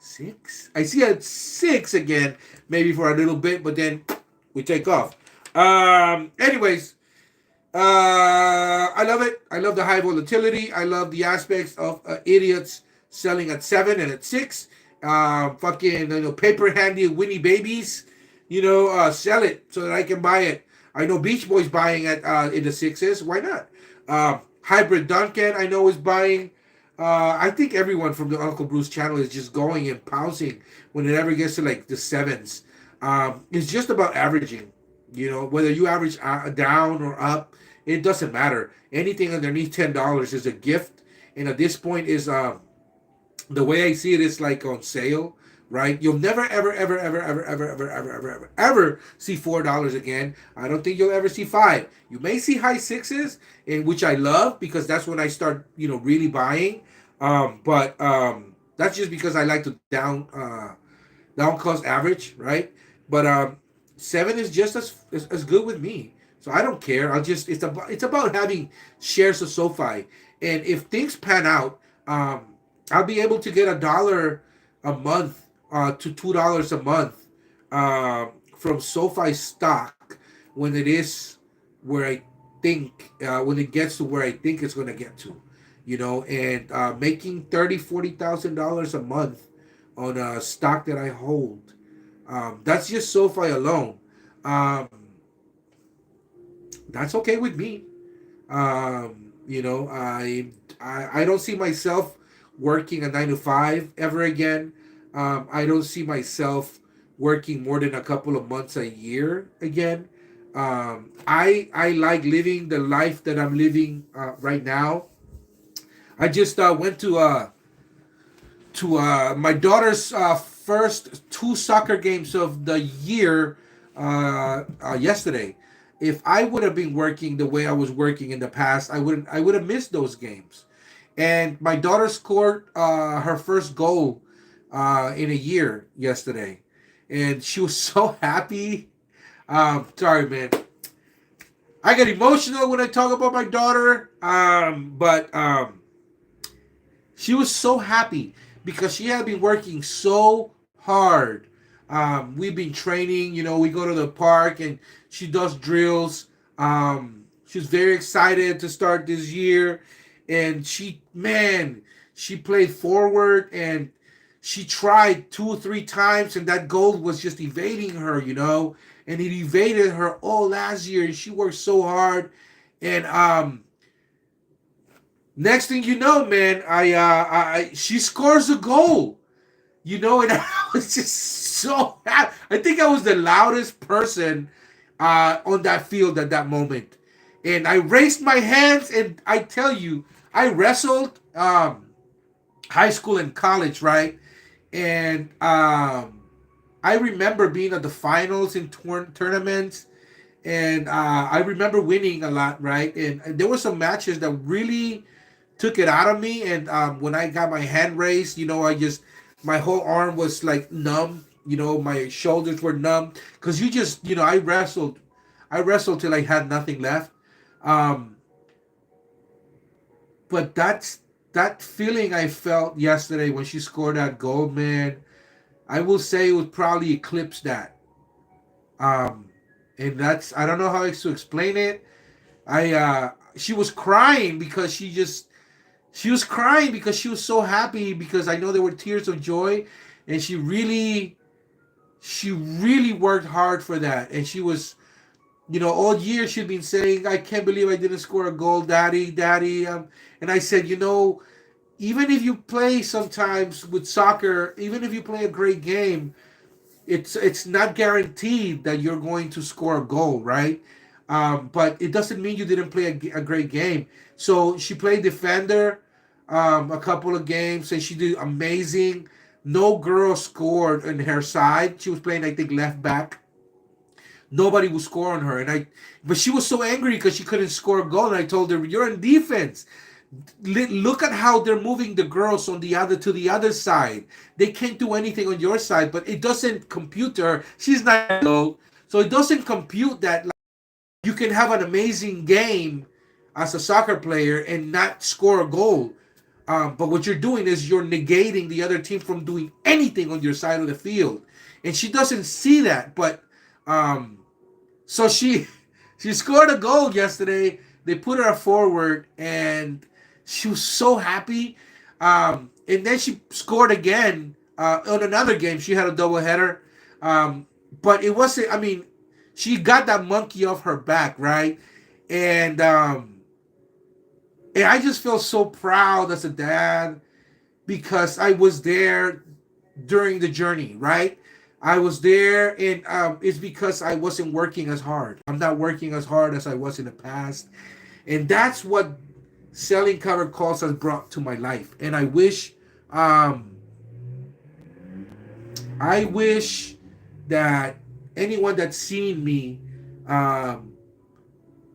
6. I see it at 6 again, maybe for a little bit, but then we take off. Anyways, I love it. I love the high volatility. I love the aspects of idiots selling at 7 and at 6. Fucking paper handy Winnie babies. Sell it so that I can buy it. I know Beach Boys buying it in the 6s. Why not? Hybrid Duncan I know is buying. I think everyone from the Uncle Bruce channel is just going and pouncing when it ever gets to like the 7s. It's just about averaging. Whether you average down or up, it doesn't matter. Anything underneath $10 is a gift, and at this point is the way I see it is like on sale, right? You'll never ever ever ever ever ever ever ever ever ever ever see $4 again. I don't think you'll ever see 5. You may see high 6s, in which I love because that's when I start really buying. But that's just because I like to down cost average, right? But 7 is just as good with me. So I don't care. It's about having shares of SoFi, and if things pan out, I'll be able to get $1 a month to $2 a month from SoFi stock when it is where I think when it gets to where I think it's going to get to, and making $40,000 a month on a stock that I hold. That's just SoFi alone. Um, that's okay with me. I don't see myself working a 9 to 5 ever again. I don't see myself working more than a couple of months a year again. I like living the life that I'm living right now. I just went to my daughter's first 2 soccer games of the year yesterday. If I would have been working the way I was working in the past, I would have missed those games. And my daughter scored her first goal in a year yesterday, and she was so happy. Sorry, man. I get emotional when I talk about my daughter. But she was so happy because she had been working so hard. We've been training. We go to the park and she does drills. She's very excited to start this year, and she played forward and she tried 2 or 3 times, and that goal was just evading her. and it evaded her all last year, and she worked so hard. And next thing you know, man, she scores a goal, and I was just so happy. I think I was the loudest person on that field at that moment. And I raised my hands, and I tell you, I wrestled high school and college, right? And I remember being at the finals in tournaments, and I remember winning a lot, right? And there were some matches that really took it out of me. And when I got my hand raised, my whole arm was like numb. My shoulders were numb because I wrestled till I had nothing left. Um, but that feeling I felt yesterday when she scored that goal, man. I will say it would probably eclipse that. Um, and that's I don't know how else to explain it. She was crying because she was crying because she was so happy because I know there were tears of joy, and she really worked hard for that. And she was, all year she'd been saying, "I can't believe I didn't score a goal, Daddy, Daddy." And I said, even if you play sometimes with soccer, even if you play a great game, it's not guaranteed that you're going to score a goal, right? But it doesn't mean you didn't play a great game. So she played defender a couple of games, and she did amazing. No girl scored on her side. She was playing, I think, left back. Nobody would score on her, but she was so angry because she couldn't score a goal. And I told her, "You're in defense. Look at how they're moving the girls on the other side. They can't do anything on your side, but it doesn't compute to her. She's not low, so it doesn't compute that you can have an amazing game as a soccer player and not score a goal. But what you're doing is you're negating the other team from doing anything on your side of the field, and she doesn't see that. But so she scored a goal yesterday. They put her forward, and she was so happy. And then she scored again on another game. She had a double header, but it wasn't. I mean, she got that monkey off her back, right? And I just feel so proud as a dad because I was there during the journey, right? I was there, and it's because I wasn't working as hard. I'm not working as hard as I was in the past, and that's what selling covered calls has brought to my life. And um, I wish that anyone that's seen me, um,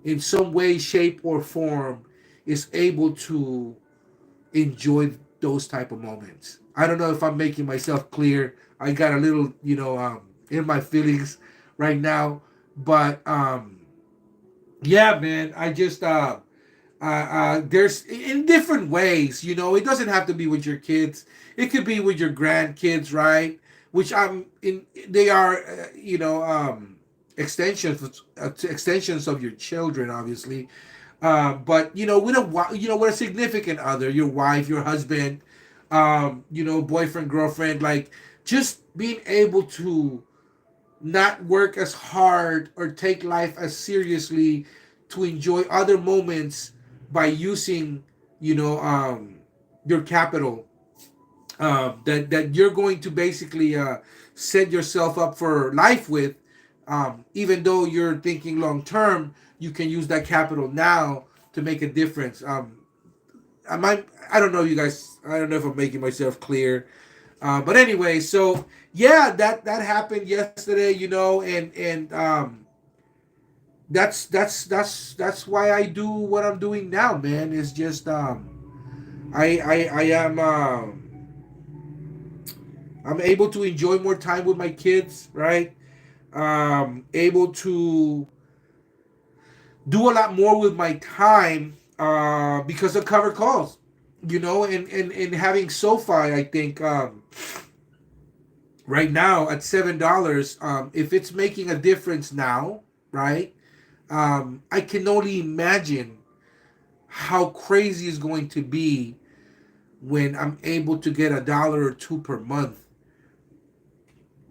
in some way, shape, or form is able to enjoy those type of moments. I don't know if I'm making myself clear. I got a little, in my feelings right now, but yeah, man, I just there's in different ways. It doesn't have to be with your kids. It could be with your grandkids, right? Which I'm in. They are, extensions of your children, obviously. But with a significant other, your wife, your husband, boyfriend, girlfriend, like just being able to not work as hard or take life as seriously to enjoy other moments by using, your capital, that you're going to basically set yourself up for life with. Even though you're thinking long term, you can use that capital now to make a difference. I don't know, you guys. I don't know if I'm making myself clear. But anyway, so yeah, that happened yesterday, and that's why I do what I'm doing now, man. Is just I am I'm able to enjoy more time with my kids, right? Able to do a lot more with my time because of cover calls, and having SoFi, I think right now at $7, if it's making a difference now, right? I can only imagine how crazy it's going to be when I'm able to get $1 or $2 per month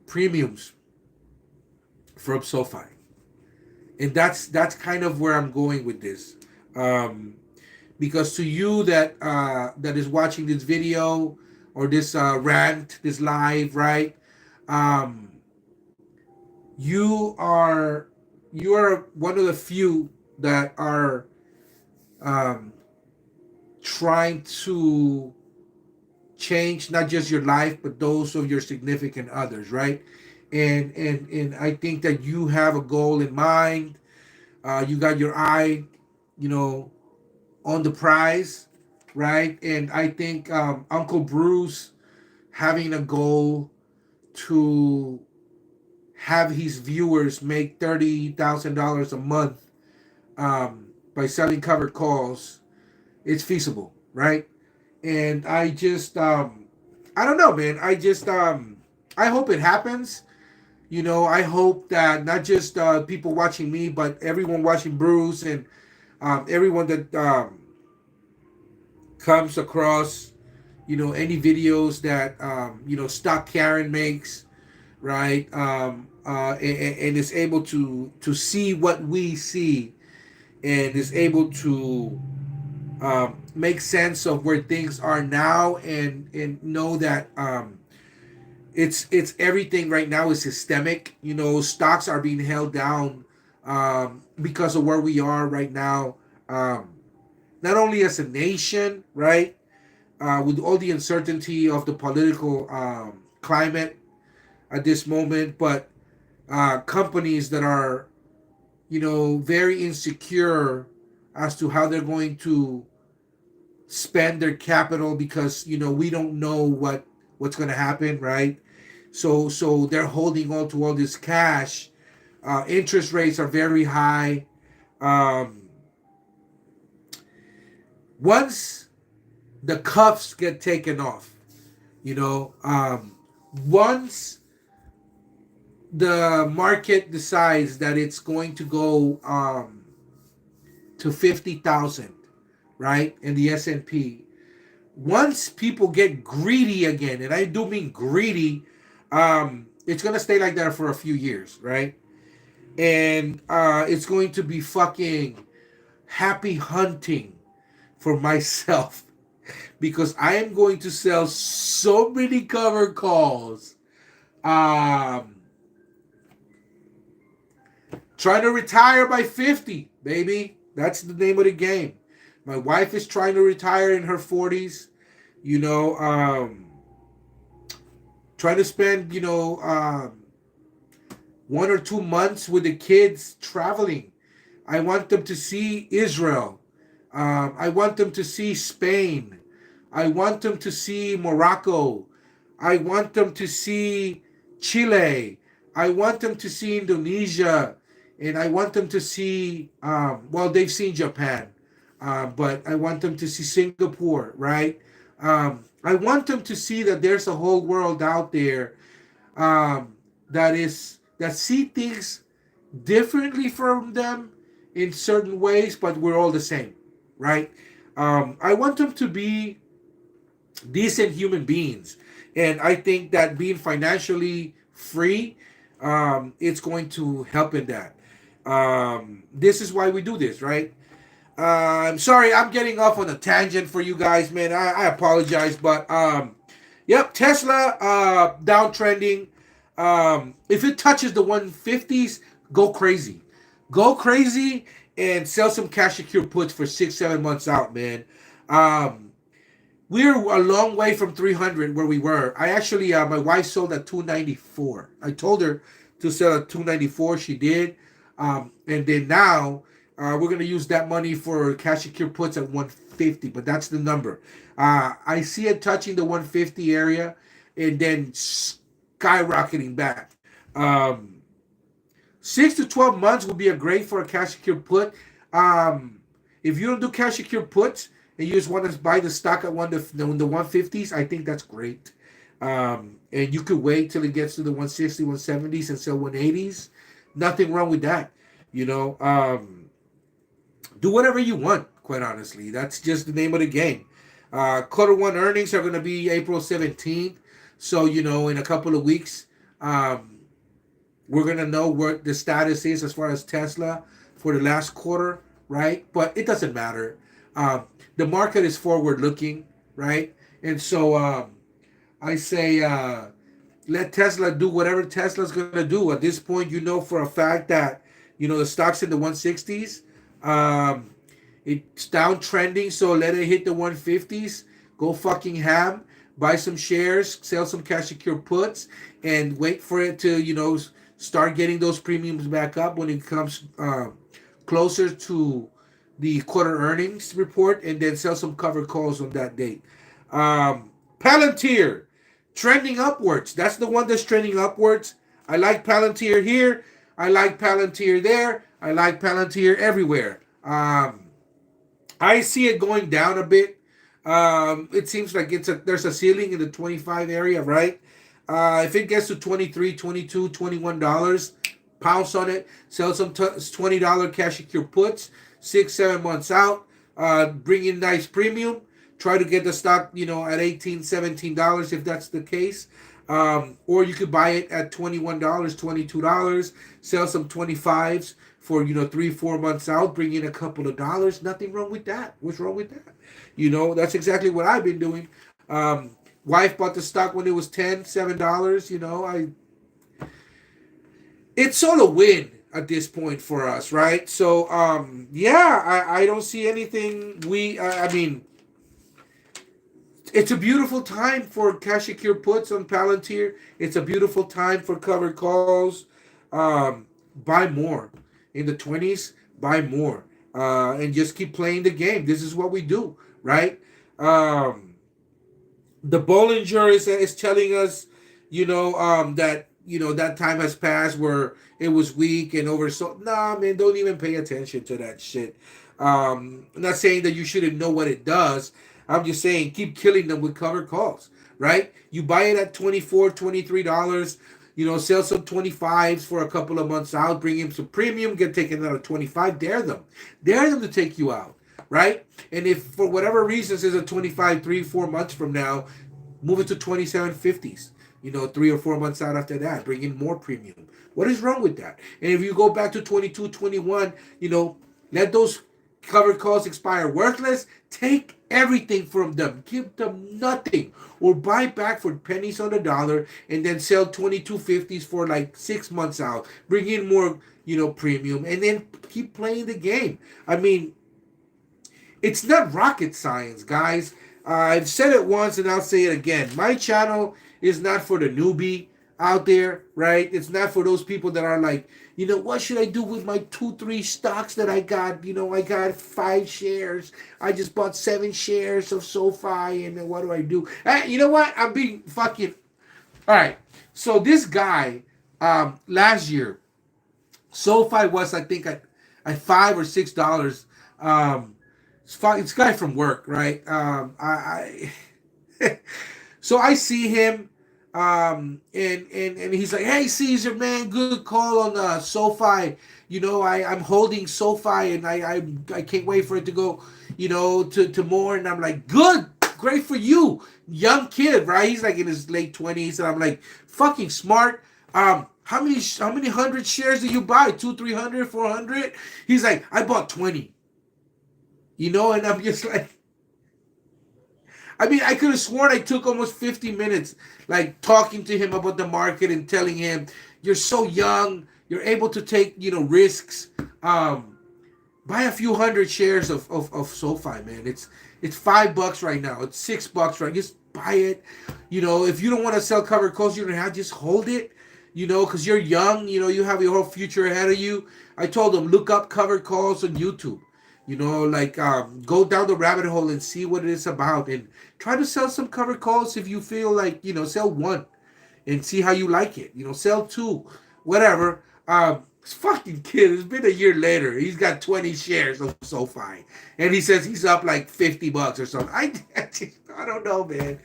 premiums. from SoFi. And that's kind of where I'm going with this. Um, because to you that is watching this video or this rant, this live, right? Um, you are you are one of the few that are um, trying to change not just your life but those of your significant others, right? And I think that you have a goal in mind. You got your eye, you know, on the prize, right? And I think Uncle Bruce having a goal to have his viewers make $30,000 a month by selling covered calls, it's feasible, right? And I don't know, man. I hope it happens. You know, I hope that not just people watching me, but everyone watching Bruce and everyone that comes across, you know, any videos that you know, Stock Karen makes, right? And is able to see what we see and is able to make sense of where things are now and know that it's everything right now is systemic. You know, stocks are being held down because of where we are right now. Not only as a nation, right, with all the uncertainty of the political climate at this moment, but companies that are, you know, very insecure as to how they're going to spend their capital because, you know, we don't know what's going to happen, right? So they're holding on to all this cash. Interest rates are very high. Um, once the cuffs get taken off, you know, once the market decides that it's going to go to 50,000, right, in the S&P, once people get greedy again, and I do mean greedy, it's gonna stay like that for a few years, right? And it's going to be fucking happy hunting for myself because I am going to sell so many cover calls. Um, Trying to retire by 50, baby. That's the name of the game. My wife is trying to retire in her 40s. You know, trying to spend, you know, 1 or 2 months with the kids traveling. I want them to see Israel. I want them to see Spain. I want them to see Morocco. I want them to see Chile. I want them to see Indonesia. And I want them to see, well, they've seen Japan, but I want them to see Singapore, right? I want them to see that there's a whole world out there that see things differently from them in certain ways, but we're all the same, right? I want them to be decent human beings, and I think that being financially free, it's going to help in that. This is why we do this, right? I'm sorry, I'm getting off on a tangent for you guys, man. I apologize, but yep, Tesla downtrending. If it touches the 150s, go crazy, go crazy, and sell some cash secure puts for 6 7 months out, man. Um, we're a long way from 300 where we were. I actually, my wife sold at 294. I told her to sell at 294. She did. And then now we're going to use that money for cash secure puts at 150, but that's the number. I see it touching the 150 area and then skyrocketing back. Um, 6 to 12 months would be a great for a cash secure put. If you don't do cash secure puts and you just want to buy the stock at the 150s, I think that's great. And you could wait till it gets to the 160, 170s and sell 180s. Nothing wrong with that. You know, do whatever you want, quite honestly. That's just the name of the game. Quarter one earnings are going to be April 17th. So, you know, in a couple of weeks, um, We're gonna know what the status is as far as Tesla for the last quarter, right? But it doesn't matter. The market is forward looking, right? And so I say let Tesla do whatever Tesla's gonna do. At this point, you know for a fact that the stock's in the 160s. Um, it's downtrending, so let it hit the 150s. Go fucking ham. Buy some shares, sell some cash secure puts, and wait for it to start getting those premiums back up when it comes closer to the quarter earnings report, and then sell some covered calls on that date. Palantir trending upwards. That's the one that's trending upwards. I like Palantir here. I like Palantir there. I like Palantir everywhere. I see it going down a bit. It seems like there's a ceiling in the 25 area, right? If it gets to 23, 22, $21, pounce on it, sell some $20 cash secure puts, 6, 7 months out, bring in nice premium, try to get the stock, at 18, $17 if that's the case. Or you could buy it at $21, $22, sell some 25s for 3, 4 months out, bring in a couple of dollars. Nothing wrong with that. What's wrong with that? That's exactly what I've been doing. Wife bought the stock when it was $7. It's all a win at this point for us, right? So yeah, I don't see anything. I mean, it's a beautiful time for cash secure puts on Palantir. It's a beautiful time for covered calls. Buy more in the 20s. Buy more, and just keep playing the game. This is what we do, right? The Bollinger is telling us, that that time has passed where it was weak and over. So nah, man, don't even pay attention to that shit. I'm not saying that you shouldn't know what it does. I'm just saying keep killing them with covered calls, right? You buy it at $24, $23. Sell some 25s for a couple of months out, bring in some premium, get taken out of 25. Dare them to take you out, right? And if for whatever reasons is a 25, 3, 4 months from now, move it to 27.50s. 3 or 4 months out after that, bring in more premium. What is wrong with that? And if you go back to 22, 21, let those covered calls expire worthless. Take everything from them. Give them nothing. Or buy back for pennies on the dollar and then sell 22.50s for like 6 months out. Bring in more, premium, and then keep playing the game. I mean, it's not rocket science, guys. I've said it once and I'll say it again. My channel is not for the newbie out there, right? It's not for those people that are like, what should I do with my 2, 3 stocks that I got? I got 5 shares. I just bought 7 shares of SoFi, and then what do I do? You know what? I'm being fucking... All right. So this guy, last year, SoFi was, I think, at $5 or $6. It's a guy from work, right? So I see him, and he's like, "Hey, Caesar, man, good call on SoFi. I'm holding SoFi, and I can't wait for it to go, to more." And I'm like, "Good, great for you, young kid, right?" He's like in his late 20s, and I'm like, "Fucking smart." How many hundred shares did you buy? 200, 300, 400? He's like, "I bought 20." And I'm just like, I mean, I could have sworn I took almost 50 minutes, like talking to him about the market and telling him, "You're so young, you're able to take, risks. Buy a few hundred shares of SoFi, man. It's $5 right now. It's $6 right. Just buy it. If you don't want to sell covered calls, you don't have, just hold it. Because you're young. You have your whole future ahead of you." I told him, look up covered calls on YouTube. Go down the rabbit hole and see what it is about, and try to sell some covered calls if you feel like, sell one and see how you like it. Sell 2, whatever. This fucking kid, it's been a year later. He's got 20 shares of SoFi, and he says he's up like $50 or something. I don't know, man.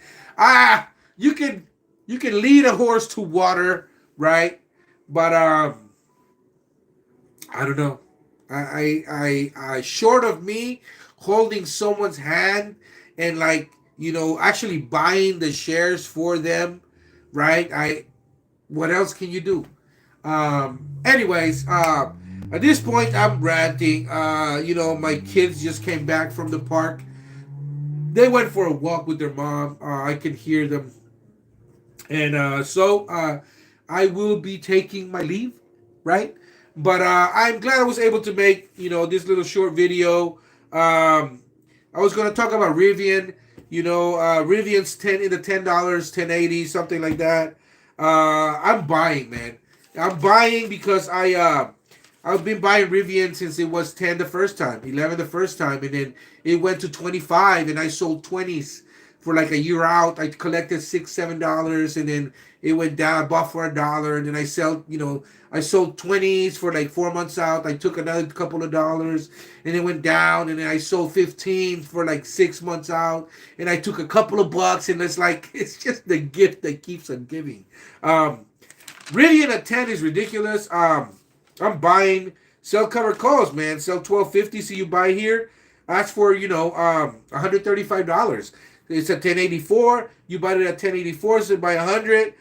You can lead a horse to water, right? But I don't know. I short of me holding someone's hand and actually buying the shares for them, right? What else can you do? Anyways, at this point, I'm ranting. My kids just came back from the park. They went for a walk with their mom. I can hear them, and I will be taking my leave, right? But I'm glad I was able to make this little short video. I was gonna talk about Rivian. Rivian's $10, 1080, something like that. I'm buying, man. I'm buying because I've been buying Rivian since it was 10 the first time, 11 the first time, and then it went to 25, and I sold 20s for like a year out. I collected $6, $7, and then it went down. I bought for $1, and then I sold 20s for like 4 months out. I took another couple of dollars, and it went down, and then I sold 15 for like 6 months out, and I took a couple of bucks, and it's like it's just the gift that keeps on giving. Rivian at 10 is ridiculous. I'm buying cell cover calls, man. Sell 1250. So you buy here, ask for $135. It's a 1084. You buy it at 1084, so buy 100.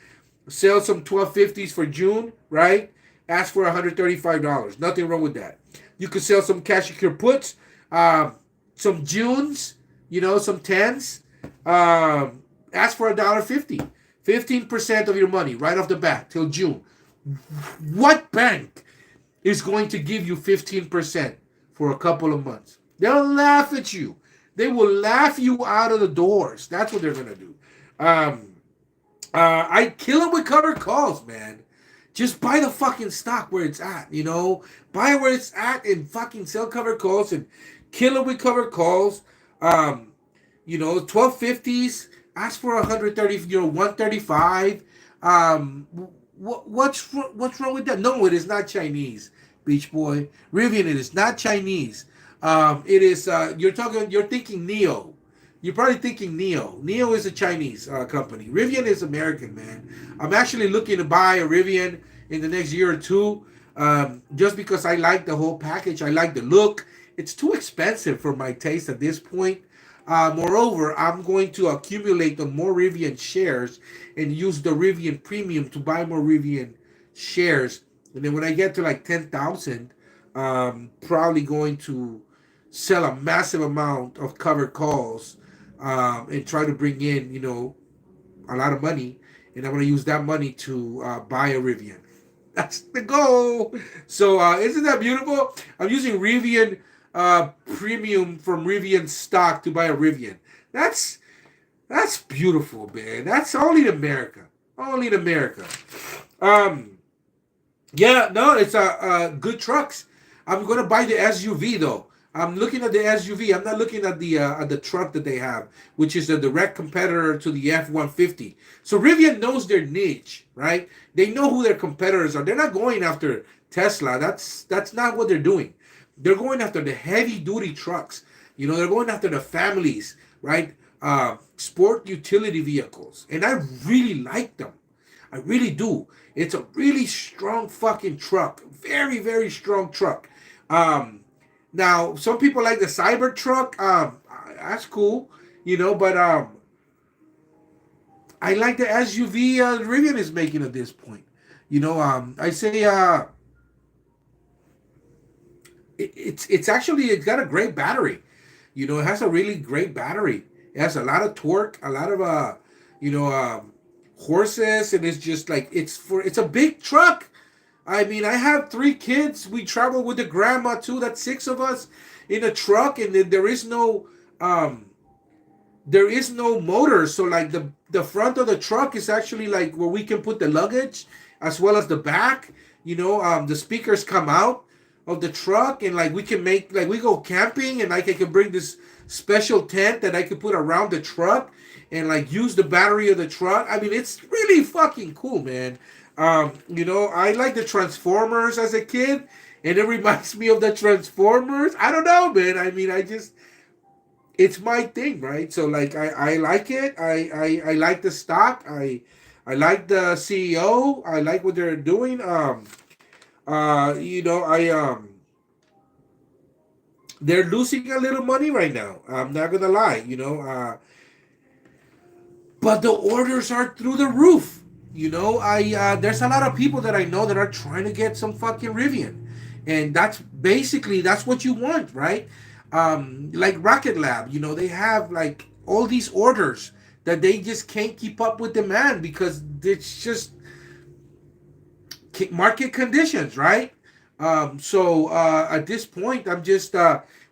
Sell some 1250s for June, right? Ask for $135. Nothing wrong with that. You could sell some cash secure puts, some Junes, some tens. Ask for $1.50. 15% of your money right off the bat till June. What bank is going to give you 15% for a couple of months? They'll laugh at you. They will laugh you out of the doors. That's what they're going to do. I kill them with covered calls, man. Just buy the fucking stock where it's at, Buy where it's at and fucking sell covered calls and kill them with covered calls. 1250s. Ask for 130, 135. What's wrong with that? No, it is not Chinese, Beach Boy. Rivian, it is not Chinese. It is. You're thinking Neo. You're probably thinking Neo. Neo is a Chinese company. Rivian is American, man. I'm actually looking to buy a Rivian in the next year or two, just because I like the whole package. I like the look. It's too expensive for my taste at this point. Moreover, I'm going to accumulate the more Rivian shares and use the Rivian Premium to buy more Rivian shares. And then when I get to like 10,000, probably going to sell a massive amount of covered calls and try to bring in, a lot of money. And I'm going to use that money to buy a Rivian. That's the goal. So isn't that beautiful? I'm using Rivian Premium from Rivian stock to buy a Rivian. That's beautiful, man. That's only in America. Only in America. Yeah, no, it's good trucks. I'm gonna buy the SUV though. I'm looking at the SUV. I'm not looking at the truck that they have, which is a direct competitor to the F-150. So Rivian knows their niche, right? They know who their competitors are. They're not going after Tesla. That's not what they're doing. They're going after the heavy duty trucks. They're going after the families, right? Sport utility vehicles. And I really like them. I really do. It's a really strong fucking truck. Very, very strong truck. Now, some people like the Cybertruck. That's cool, but I like the SUV Rivian is making at this point. I say it's actually, it's got a great battery. It has a really great battery. It has a lot of torque, a lot of horses, and it's just like it's a big truck. I mean, I have 3 kids. We travel with the grandma too. That's 6 of us in a truck, and then there is no motor. So like the front of the truck is actually like where we can put the luggage, as well as the back. The speakers come out of the truck, and like we can make, like, we go camping, and like I can bring this special tent that I can put around the truck and like use the battery of the truck. I mean, it's really fucking cool, man. I like the Transformers as a kid, and it reminds me of the Transformers. I don't know, man. I mean, it's my thing, right? So like I like it. I like the stock. I like the CEO. I like what they're doing. They're losing a little money right now. I'm not gonna lie, but the orders are through the roof. I there's a lot of people that I know that are trying to get some fucking Rivian, and that's what you want, right? Like Rocket Lab, they have like all these orders that they just can't keep up with demand because it's just market conditions, right? So at this point, I'm just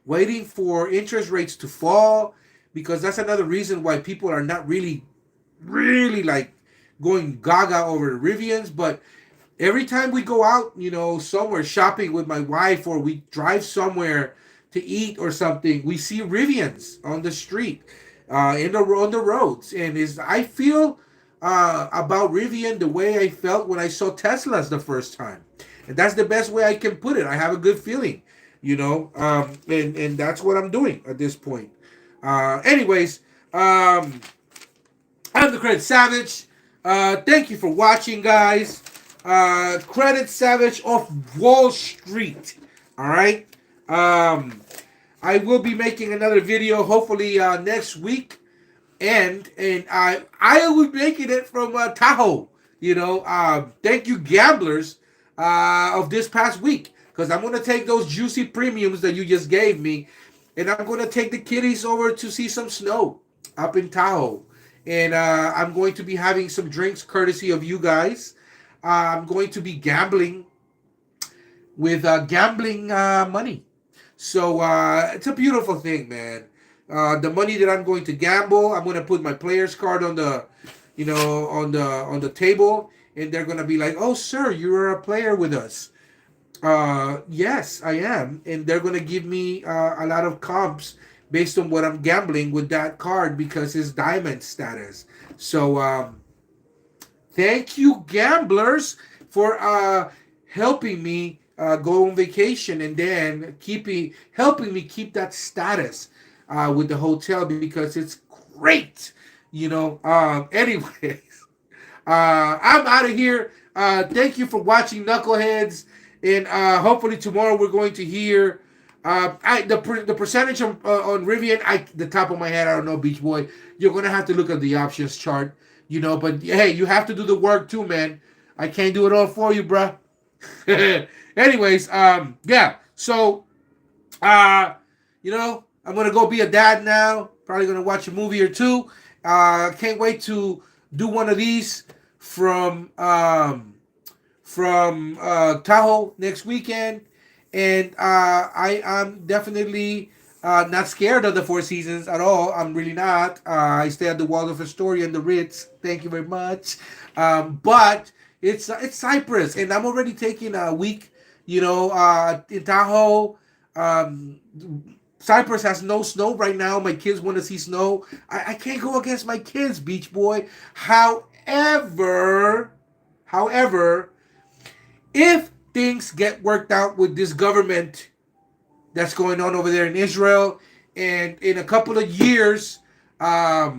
waiting for interest rates to fall because that's another reason why people are not really like going gaga over the Rivians. But every time we go out, somewhere shopping with my wife or we drive somewhere to eat or something, we see Rivians on the street, on the roads, and is I feel about Rivian the way I felt when I saw Teslas the first time, and that's the best way I can put it. I have a good feeling, and that's what I'm doing at this point. Anyways, I'm the Credit Savage. Thank you for watching, guys. Credit Savage off Wall Street. All right. I will be making another video hopefully next week, and I will be making it from Tahoe. Thank you, gamblers, of this past week, because I'm gonna take those juicy premiums that you just gave me, and I'm gonna take the kiddies over to see some snow up in Tahoe, and I'm going to be having some drinks courtesy of you guys. I'm going to be gambling with gambling money. So it's a beautiful thing, man. The money that I'm going to gamble, I'm going to put my player's card on the, on the table, and they're going to be like, "Oh, sir, you're a player with us." Yes, I am, and they're going to give me a lot of comps based on what I'm gambling with that card because it's diamond status. So thank you, gamblers, for helping me go on vacation and then helping me keep that status with the hotel because it's great. Anyways, I'm out of here. Thank you for watching, Knuckleheads, and hopefully tomorrow we're going to hear. The percentage on Rivian, the top of my head, I don't know, Beach Boy. You're gonna have to look at the options chart, But hey, you have to do the work too, man. I can't do it all for you, bruh. Anyways, yeah. So, I'm gonna go be a dad now. Probably gonna watch a movie or two. Can't wait to do one of these from Tahoe next weekend, and I am definitely not scared of the Four Seasons at all. I'm really not. I stay at the Waldorf Astoria and the Ritz. Thank you very much. But it's Cyprus, and I'm already taking a week. In Tahoe. Cyprus has no snow right now. My kids want to see snow. I can't go against my kids, Beach Boy. However, if things get worked out with this government that's going on over there in Israel, and in a couple of years, I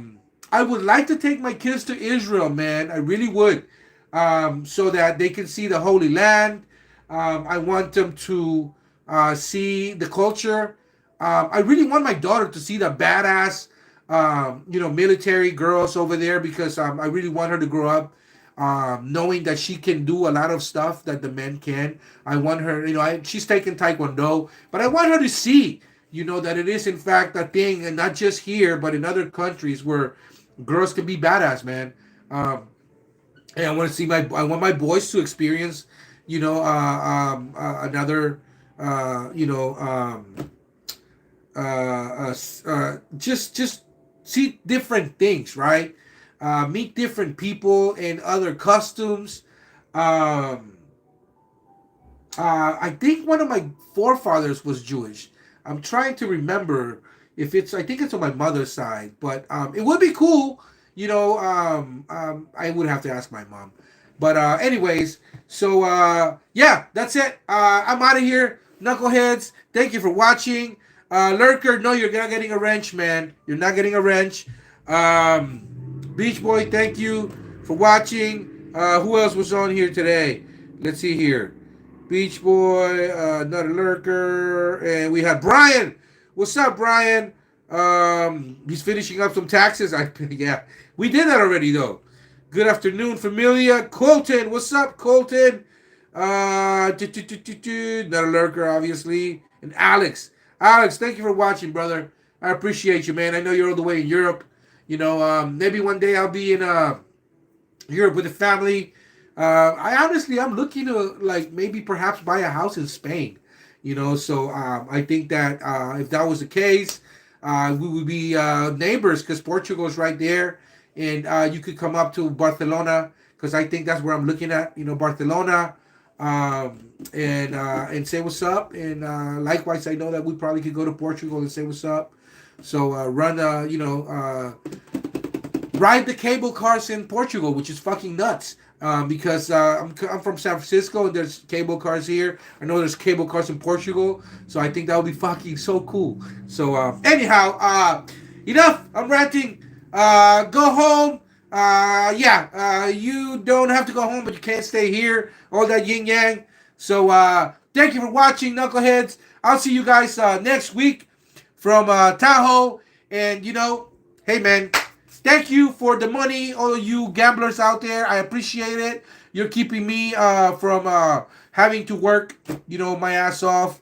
would like to take my kids to Israel, man. I really would, so that they can see the Holy Land. I want them to see the culture. I really want my daughter to see the badass, military girls over there because I really want her to grow up knowing that she can do a lot of stuff that the men can. I want her, she's taking Taekwondo, but I want her to see, that it is in fact a thing, and not just here, but in other countries where girls can be badass, man. And I want my boys to experience, another, just see different things, right? Meet different people and other customs. I think one of my forefathers was Jewish. I'm trying to remember if I think it's on my mother's side, but it would be cool. I would have to ask my mom. But anyways, so yeah, that's it. I'm out of here, Knuckleheads. Thank you for watching. Lurker, no, you're not getting a wrench, man. You're not getting a wrench. Beach Boy, thank you for watching. Who else was on here today? Let's see here. Beach Boy, another Lurker, and we have Brian. What's up, Brian? He's finishing up some taxes. Yeah, we did that already though. Good afternoon, familia. Colton, what's up, Colton? Not a lurker, obviously. And Alex. Alex, thank you for watching, brother. I appreciate you, man. I know you're all the way in Europe. Maybe one day I'll be in Europe with the family. I'm looking to like maybe perhaps buy a house in Spain. I think that if that was the case, we would be neighbors because Portugal is right there, and you could come up to Barcelona because I think that's where I'm looking at. Barcelona, and say what's up. And likewise, I know that we probably could go to Portugal and say what's up. So ride the cable cars in Portugal, which is fucking nuts. Because I'm from San Francisco and there's cable cars here. I know there's cable cars in Portugal, so I think that would be fucking so cool. So anyhow, enough. I'm ranting. Go home. You don't have to go home, but you can't stay here. All that yin yang. So thank you for watching, knuckleheads. I'll see you guys next week from Tahoe. And hey man. Thank you for the money, all of you gamblers out there. I appreciate it. You're keeping me from having to work, my ass off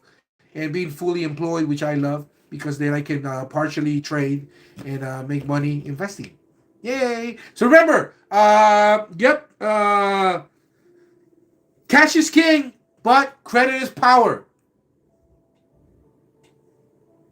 and being fully employed, which I love because then I can partially trade and make money investing. Yay! So remember, cash is king, but credit is power.